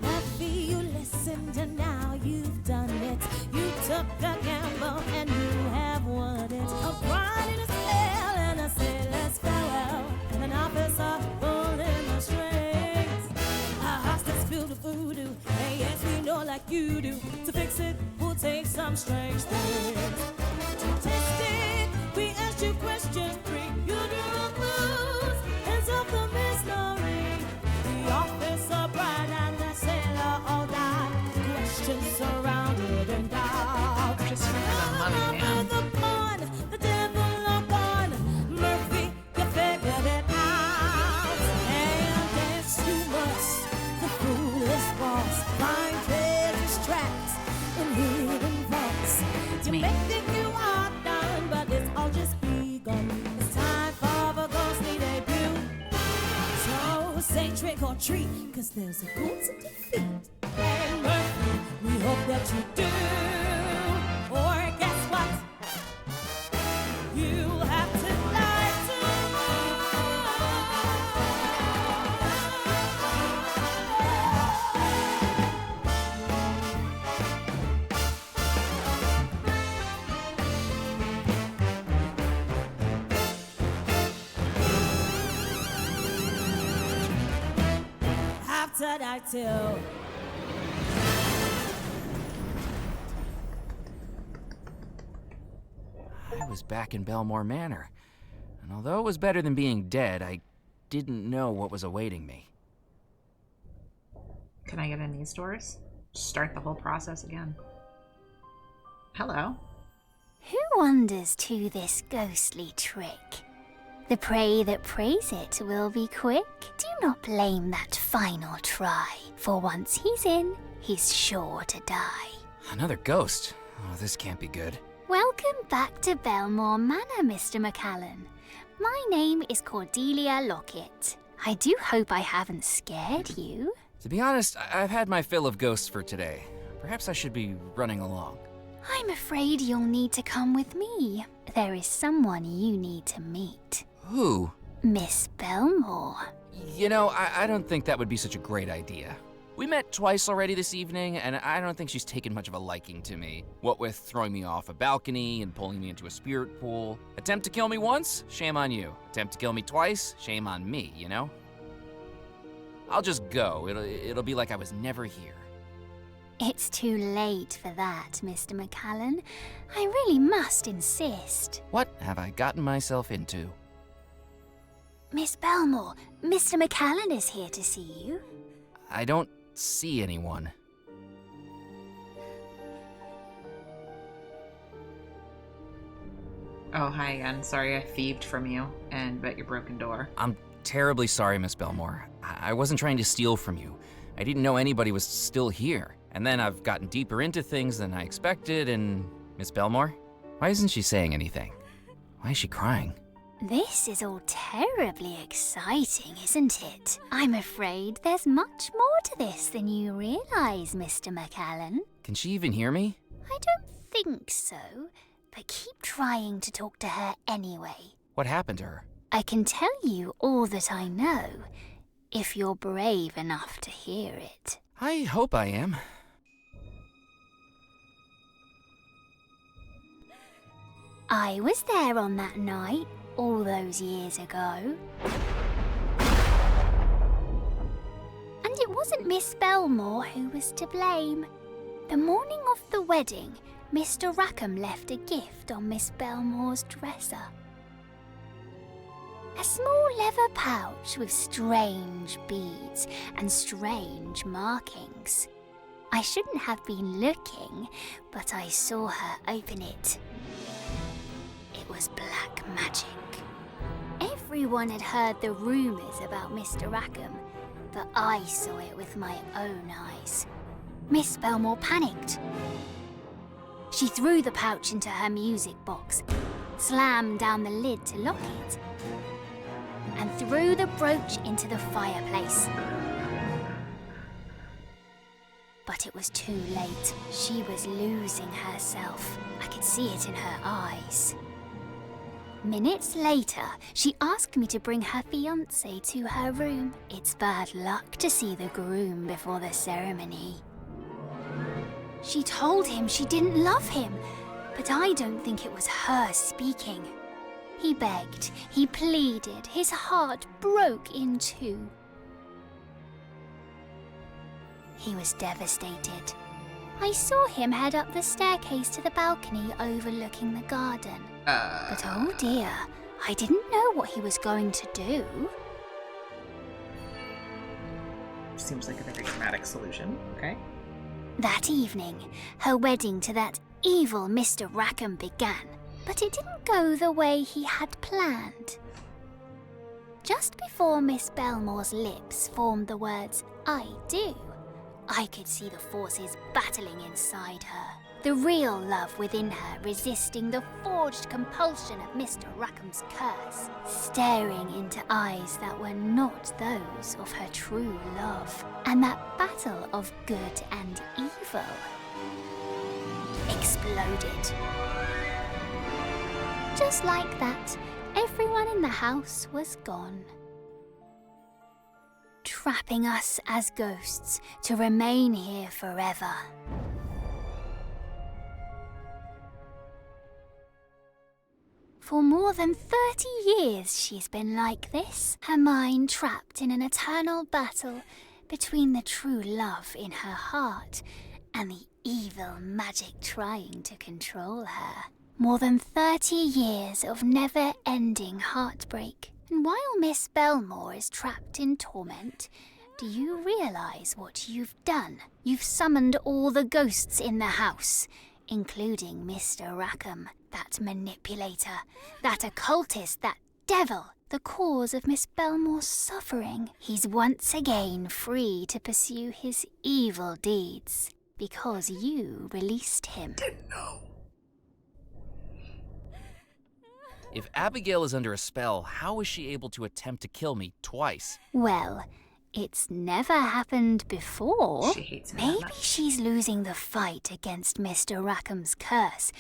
Maybe you listened and now you've done it. You took a gamble and you have won it. A bride in a spell and a sailor's farewell, and an officer pulling the strings. A hostage filled with voodoo, and yes, we know like you do. To fix it, we'll take some strange things. To test it, we asked you question 3. You drew clues, hands of the mystery. The officer, bride, and the sailor all died. Questions surrounded in doubt. Just for the money, man. The pawn, the devil on gone. Murphy, you figured it out. And there's too much. The foolish boss. Find treasures trapped in hidden vaults. You me. may think you are done, but it's all just begun. It's time for the ghostly debut. So say trick or treat, 'cause there's a goal to defeat. And Murphy, we hope that you do. Or guess what? You'll have to lie to have to die too. I was back in Belmore Manor, and although it was better than being dead, I didn't know what was awaiting me. Can I get in these doors? Start the whole process again. Hello. Who wanders to this ghostly trick? The prey that prays it will be quick. Do not blame that final try, for once he's in, he's sure to die. Another ghost? Oh, this can't be good. Welcome back to Belmore Manor, Mr. McCallan. My name is Cordelia Lockett. I do hope I haven't scared you. To be honest, I've had my fill of ghosts for today. Perhaps I should be running along. I'm afraid you'll need to come with me. There is someone you need to meet. Who? Miss Belmore. You know, I don't think that would be such a great idea. We met twice already this evening, and I don't think she's taken much of a liking to me. What with throwing me off a balcony and pulling me into a spirit pool. Attempt to kill me once? Shame on you. Attempt to kill me twice? Shame on me, you know? I'll just go. It'll be like I was never here. It's too late for that, Mr. McCallan. I really must insist. What have I gotten myself into? Miss Belmore, Mr. McCallan is here to see you. I don't see anyone. Oh, hi again. Sorry I thieved from you and bet your broken door. I'm terribly sorry, Miss Belmore. I wasn't trying to steal from you. I didn't know anybody was still here. And then I've gotten deeper into things than I expected, and Miss Belmore? Why isn't she saying anything? Why is she crying? This is all terribly exciting, isn't it? I'm afraid there's much more to this than you realize, Mr. McAllen. Can she even hear me? I don't think so, but keep trying to talk to her anyway. What happened to her? I can tell you all that I know, if you're brave enough to hear it. I hope I am. I was there on that night, all those years ago. And it wasn't Miss Belmore who was to blame. The morning of the wedding, Mr. Rackham left a gift on Miss Belmore's dresser. A small leather pouch with strange beads and strange markings. I shouldn't have been looking, but I saw her open it. It was black magic. Everyone had heard the rumours about Mr. Rackham, but I saw it with my own eyes. Miss Belmore panicked. She threw the pouch into her music box, slammed down the lid to lock it, and threw the brooch into the fireplace. But it was too late. She was losing herself. I could see it in her eyes. Minutes later, she asked me to bring her fiancé to her room. It's bad luck to see the groom before the ceremony. She told him she didn't love him, but I don't think it was her speaking. He begged, he pleaded, his heart broke in two. He was devastated. I saw him head up the staircase to the balcony overlooking the garden. But oh dear, I didn't know what he was going to do. Seems like a very dramatic solution. Okay. That evening, her wedding to that evil Mr. Rackham began, but it didn't go the way he had planned. Just before Miss Belmore's lips formed the words, "I do," I could see the forces battling inside her. The real love within her resisting the forged compulsion of Mr. Rackham's curse, staring into eyes that were not those of her true love. And that battle of good and evil exploded. Just like that, everyone in the house was gone, trapping us as ghosts to remain here forever. For more than 30 years she's been like this, her mind trapped in an eternal battle between the true love in her heart and the evil magic trying to control her. More than 30 years of never-ending heartbreak. And while Miss Belmore is trapped in torment, do you realize what you've done? You've summoned all the ghosts in the house, including Mr. Rackham, that manipulator, that occultist, that devil, the cause of Miss Belmore's suffering. He's once again free to pursue his evil deeds because you released him. No. If Abigail is under a spell, how is she able to attempt to kill me twice? Well, it's never happened before. She hates me. Maybe she's losing the fight against Mr. Rackham's curse,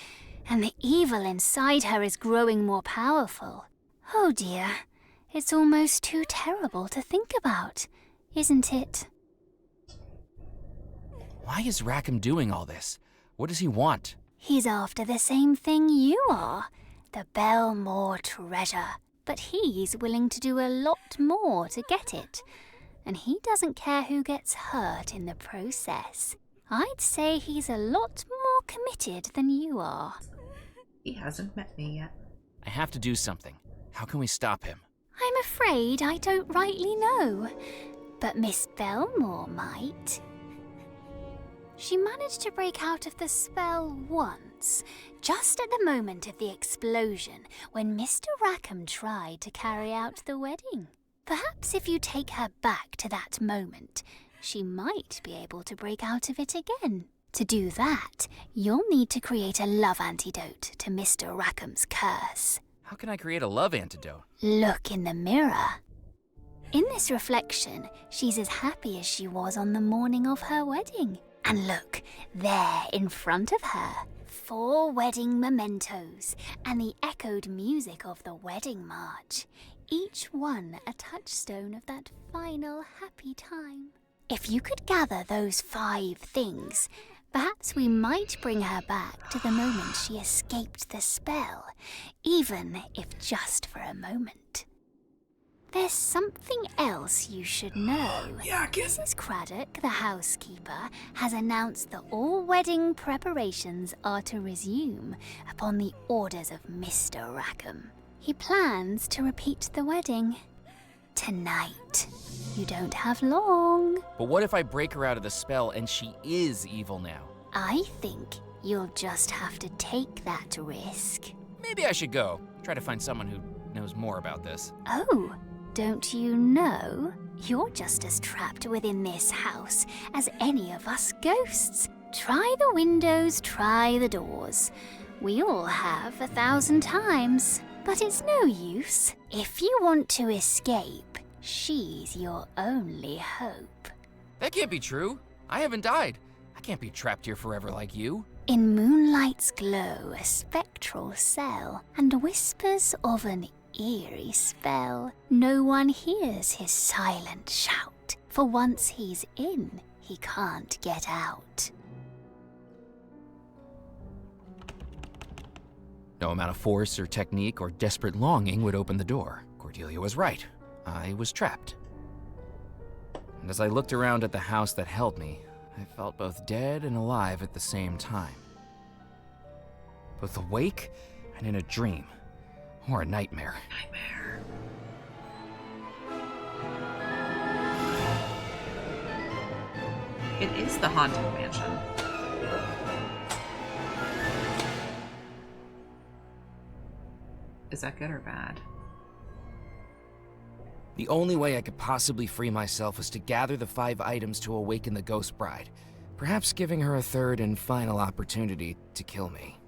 and the evil inside her is growing more powerful. Oh dear, it's almost too terrible to think about, isn't it? Why is Rackham doing all this? What does he want? He's after the same thing you are, the Belmore treasure. But he's willing to do a lot more to get it. And he doesn't care who gets hurt in the process. I'd say he's a lot more committed than you are. He hasn't met me yet. I have to do something. How can we stop him? I'm afraid I don't rightly know, but Miss Belmore might. She managed to break out of the spell once, just at the moment of the explosion when Mr. Rackham tried to carry out the wedding. Perhaps if you take her back to that moment, she might be able to break out of it again. To do that, you'll need to create a love antidote to Mr. Rackham's curse. How can I create a love antidote? Look in the mirror. In this reflection, she's as happy as she was on the morning of her wedding. And look, there in front of her, 4 wedding mementos and the echoed music of the wedding march, each one a touchstone of that final happy time. If you could gather those 5 things, perhaps we might bring her back to the moment she escaped the spell, even if just for a moment. There's something else you should know. Mrs. Craddock, the housekeeper, has announced that all wedding preparations are to resume upon the orders of Mr. Rackham. He plans to repeat the wedding tonight. You don't have long. But what if I break her out of the spell and she is evil now? I think you'll just have to take that risk. Maybe I should go. Try to find someone who knows more about this. Oh, don't you know? You're just as trapped within this house as any of us ghosts. Try the windows, try the doors. We all have 1,000 times. But it's no use. If you want to escape, she's your only hope. That can't be true. I haven't died. I can't be trapped here forever like you. In moonlight's glow, a spectral cell, and whispers of an eerie spell. No one hears his silent shout, for once he's in, he can't get out. No amount of force or technique or desperate longing would open the door. Cordelia was right. I was trapped. And as I looked around at the house that held me, I felt both dead and alive at the same time. Both awake and in a dream. Or a nightmare. It is the Haunted Mansion. Is that good or bad? The only way I could possibly free myself was to gather the 5 items to awaken the Ghost Bride, perhaps giving her a third and final opportunity to kill me.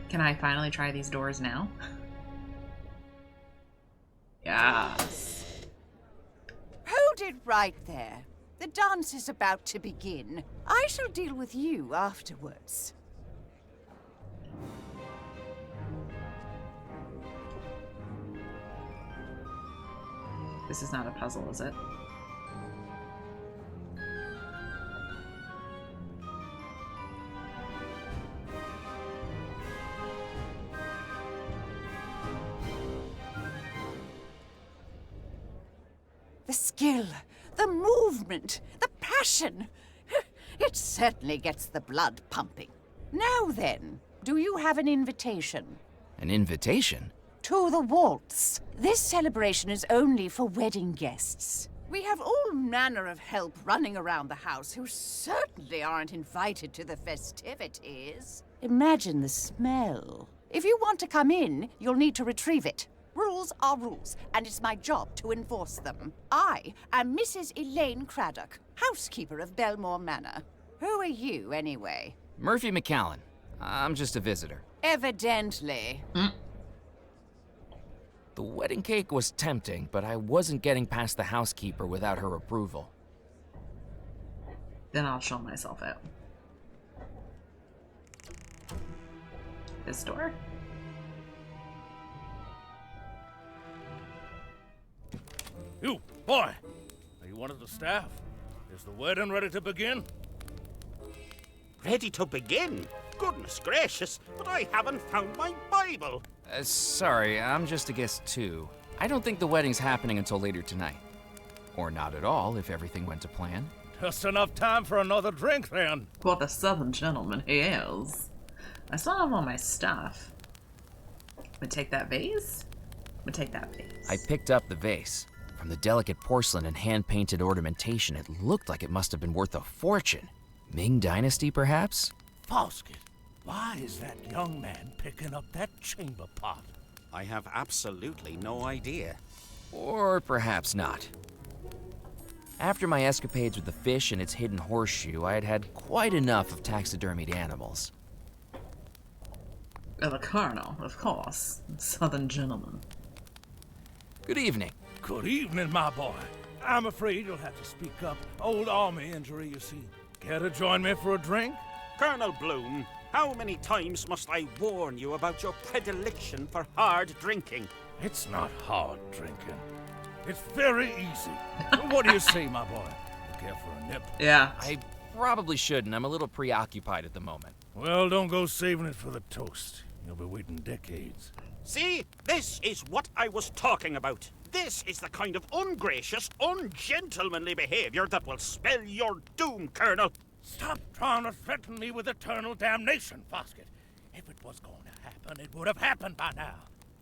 Can I finally try these doors now? Yes. Hold it right there. The dance is about to begin. I shall deal with you afterwards. This is not a puzzle, is it? The skill, the movement, the passion. It certainly gets the blood pumping. Now then, do you have an invitation? An invitation? To the waltz. This celebration is only for wedding guests. We have all manner of help running around the house who certainly aren't invited to the festivities. Imagine the smell. If you want to come in, you'll need to retrieve it. Rules are rules, and it's my job to enforce them. I am Mrs. Elaine Craddock, housekeeper of Belmore Manor. Who are you, anyway? Murphy McCallan. I'm just a visitor. Evidently. The wedding cake was tempting, but I wasn't getting past the housekeeper without her approval. Then I'll show myself out. This door? You, boy! Are you one of the staff? Is the wedding ready to begin? Ready to begin? Goodness gracious, but I haven't found my Bible. Sorry, I'm just a guest too. I don't think the wedding's happening until later tonight. Or not at all, if everything went to plan. Just enough time for another drink, then. What a southern gentleman he is. I still have all my stuff. I'm gonna take that vase. I'm gonna take that vase. I picked up the vase. From the delicate porcelain and hand-painted ornamentation, it looked like it must have been worth a fortune. Ming Dynasty, perhaps? Foskett, why is that young man picking up that chamber pot? I have absolutely no idea. Or perhaps not. After my escapades with the fish and its hidden horseshoe, I had had quite enough of taxidermied animals. The Colonel, of course. Southern gentleman. Good evening. Good evening, my boy. I'm afraid you'll have to speak up. Old army injury, you see. Care to join me for a drink? Colonel Bloom, how many times must I warn you about your predilection for hard drinking? It's not hard drinking. It's very easy. What do you say, my boy? You care for a nip? Yeah. I probably shouldn't. I'm a little preoccupied at the moment. Well, don't go saving it for the toast. You'll be waiting decades. See? This is what I was talking about. This is the kind of ungracious, ungentlemanly behavior that will spell your doom, Colonel. Stop trying to threaten me with eternal damnation, Foskett. If it was going to happen, it would have happened by now.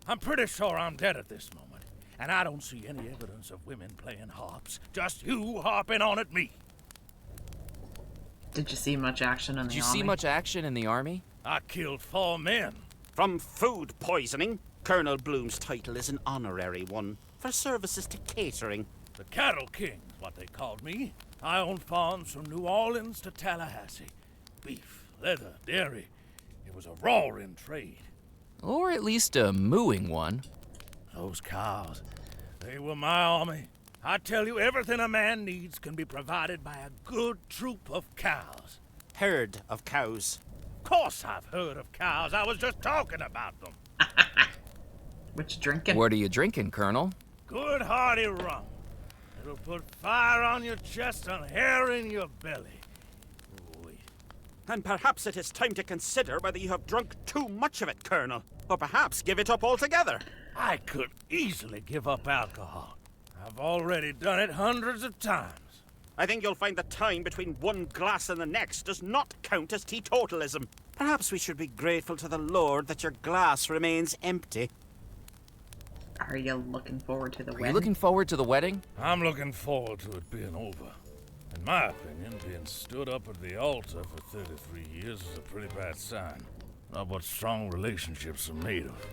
I'm pretty sure I'm dead at this moment, and I don't see any evidence of women playing harps. Just you harping on at me. Did you see much action in the army? Did you see much action in the army? I killed 4 men. From food poisoning, Colonel Bloom's title is an honorary one for services to catering. The Cattle King is what they called me. I owned farms from New Orleans to Tallahassee. Beef, leather, dairy. It was a roaring trade. Or at least a mooing one. Those cows, they were my army. I tell you, everything a man needs can be provided by a good troop of cows. Herd of cows. Of course I've heard of cows. I was just talking about them. What you drinking? What are you drinking, Colonel? Good hearty rum. It'll put fire on your chest and hair in your belly. Wait. And perhaps it is time to consider whether you have drunk too much of it, Colonel. Or perhaps give it up altogether. I could easily give up alcohol. I've already done it hundreds of times. I think you'll find the time between one glass and the next does not count as teetotalism. Perhaps we should be grateful to the Lord that your glass remains empty. Are you looking forward to the wedding? Are you looking forward to the wedding? I'm looking forward to it being over. In my opinion, being stood up at the altar for 33 years is a pretty bad sign. Not what strong relationships are made of.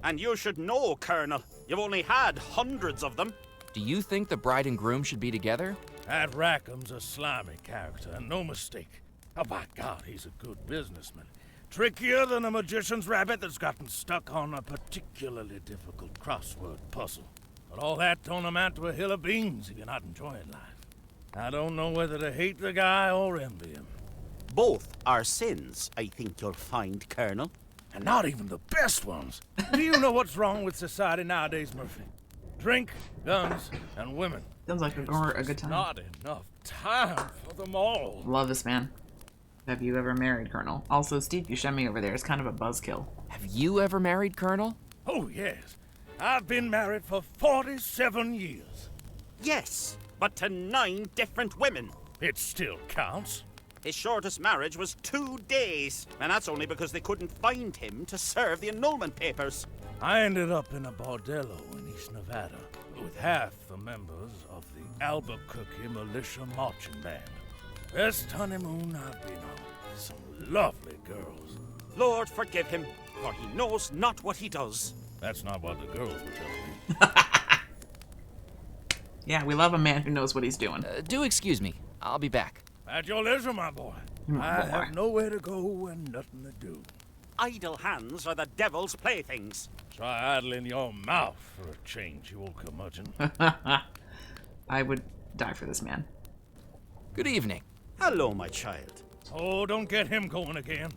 And you should know, Colonel. You've only had hundreds of them. Do you think the bride and groom should be together? That Rackham's a slimy character, and no mistake. Oh, by God, he's a good businessman. Trickier than a magician's rabbit that's gotten stuck on a particularly difficult crossword puzzle. But all that don't amount to a hill of beans if you're not enjoying life. I don't know whether to hate the guy or envy him. Both are sins, I think you'll find, Colonel. And not even the best ones. Do you know what's wrong with society nowadays, Murphy? Drink, guns, and women. Sounds like a good time. Not enough time for them all. Love this man. Have you ever married, Colonel? Also, Steve Buscemi over there is kind of a buzzkill. Have you ever married, Colonel? Oh, yes. I've been married for 47 years. Yes, but to 9 different women. It still counts. His shortest marriage was 2 days, and that's only because they couldn't find him to serve the annulment papers. I ended up in a bordello in East Nevada with half the members of the Albuquerque Militia Marching Band. Best honeymoon I've been on. Some lovely girls. Lord forgive him, for he knows not what he does. That's not what the girls were telling me. Yeah, we love a man who knows what he's doing. Do excuse me. I'll be back. At your leisure, my boy. I have nowhere to go and nothing to do. Idle hands are the devil's playthings. Try idling your mouth for a change, you old curmudgeon. I would die for this man. Good evening. Hello, my child. Oh, don't get him going again.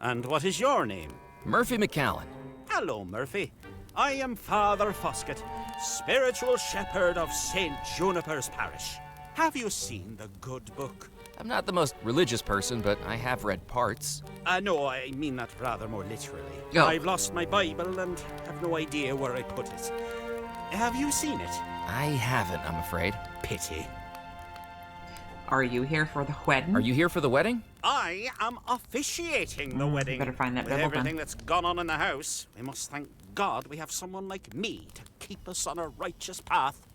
And what is your name? Murphy McCallan. Hello, Murphy. I am Father Foskett, spiritual shepherd of St. Juniper's Parish. Have you seen the good book? I'm not the most religious person, but I have read parts. No, I mean that rather more literally. Oh. I've lost my Bible and have no idea where I put it. Have you seen it? I haven't, I'm afraid. Pity. Are you here for the wedding? Are you here for the wedding? I am officiating the wedding. Better find that With Bible everything then. that's gone on in the house, we must thank God we have someone like me to keep us on a righteous path.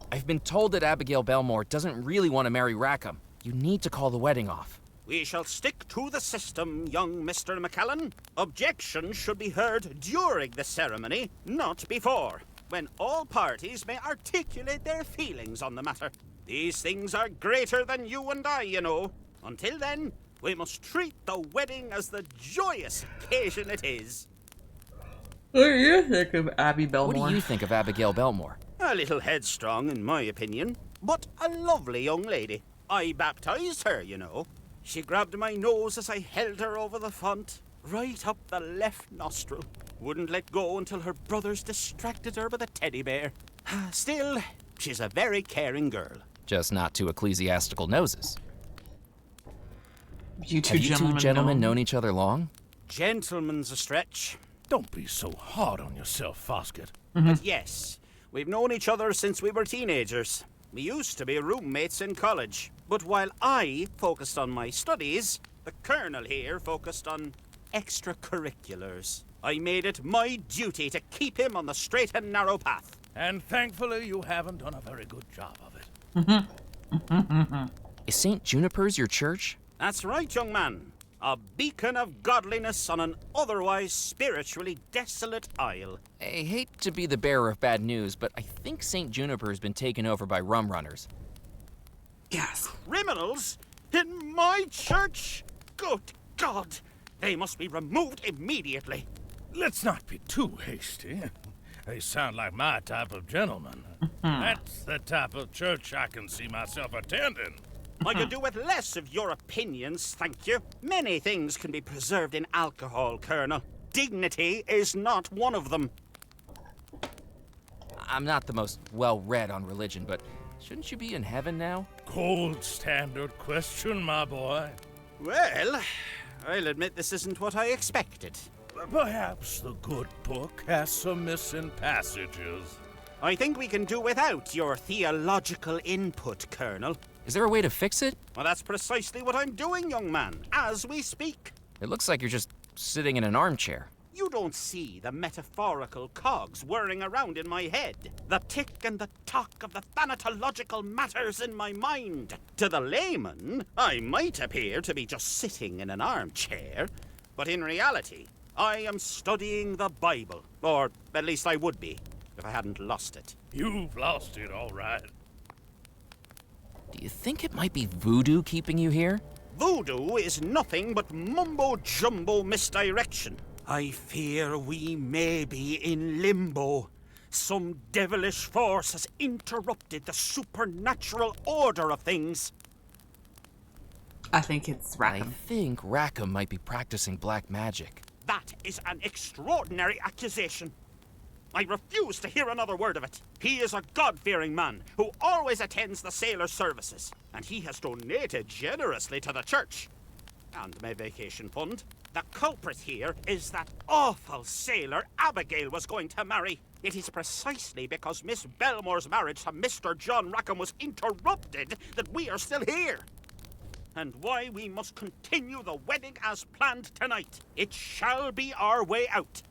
I've been told that Abigail Belmore doesn't really want to marry Rackham. You need to call the wedding off. We shall stick to the system, young Mr. McCallan. Objections should be heard during the ceremony, not before, when all parties may articulate their feelings on the matter. These things are greater than you and I, you know. Until then, We must treat the wedding as the joyous occasion it is. What do you think of Abby Belmore? What do you think of Abigail Belmore? A little headstrong, in my opinion, but a lovely young lady. I baptized her, you know. She grabbed my nose as I held her over the font, right up the left nostril. Wouldn't let go until her brothers distracted her with a teddy bear. Still, she's a very caring girl. Just not two ecclesiastical noses. You two Have you two gentlemen known each other long? Gentleman's a stretch. Don't be so hard on yourself, Foskett. But yes, we've known each other since we were teenagers. We used to be roommates in college. But while I focused on my studies, the Colonel here focused on extracurriculars. I made it my duty to keep him on the straight and narrow path. And thankfully, you haven't done a very good job of it. Is St. Juniper's your church? That's right, young man. A beacon of godliness on an otherwise spiritually desolate isle. I hate to be the bearer of bad news, but I think St. Juniper has been taken over by rum runners. Yes. Criminals? In my church? Good God! They must be removed immediately. Let's not be too hasty. They sound like my type of gentleman. That's the type of church I can see myself attending. I could do with less of your opinions, thank you. Many things can be preserved in alcohol, Colonel. Dignity is not one of them. I'm not the most well-read on religion, but shouldn't you be in heaven now? Cold standard question, my boy. Well, I'll admit this isn't what I expected. Perhaps the good book has some missing passages. I think we can do without your theological input, Colonel. Is there a way to fix it? Well, that's precisely what I'm doing, young man, as we speak. It looks like you're just sitting in an armchair. You don't see the metaphorical cogs whirring around in my head, the tick and the tock of the thanatological matters in my mind. To the layman, I might appear to be just sitting in an armchair, but in reality, I am studying the Bible, or at least I would be, if I hadn't lost it. You've lost it, all right. Do you think it might be voodoo keeping you here? Voodoo is nothing but mumbo-jumbo misdirection. I fear we may be in limbo. Some devilish force has interrupted the supernatural order of things. I think it's Rackham. I think Rackham might be practicing black magic. That is an extraordinary accusation. I refuse to hear another word of it. He is a God-fearing man who always attends the sailor services, and he has donated generously to the church and my vacation fund. The culprit here is that awful sailor Abigail was going to marry. It is precisely because Miss Belmore's marriage to Mr. John Rackham was interrupted that we are still here. And why we must continue the wedding as planned tonight. It shall be our way out.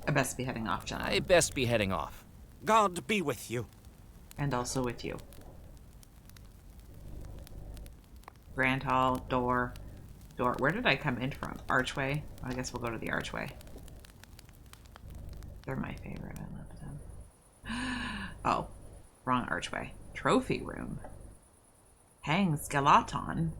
I best be heading off, John. I best be heading off. God be with you. And also with you. Grand Hall, door. Where did I come in from? Archway? I guess we'll go to the archway. They're my favorite. I love them. Oh, wrong archway. Trophy room. Hang skeleton.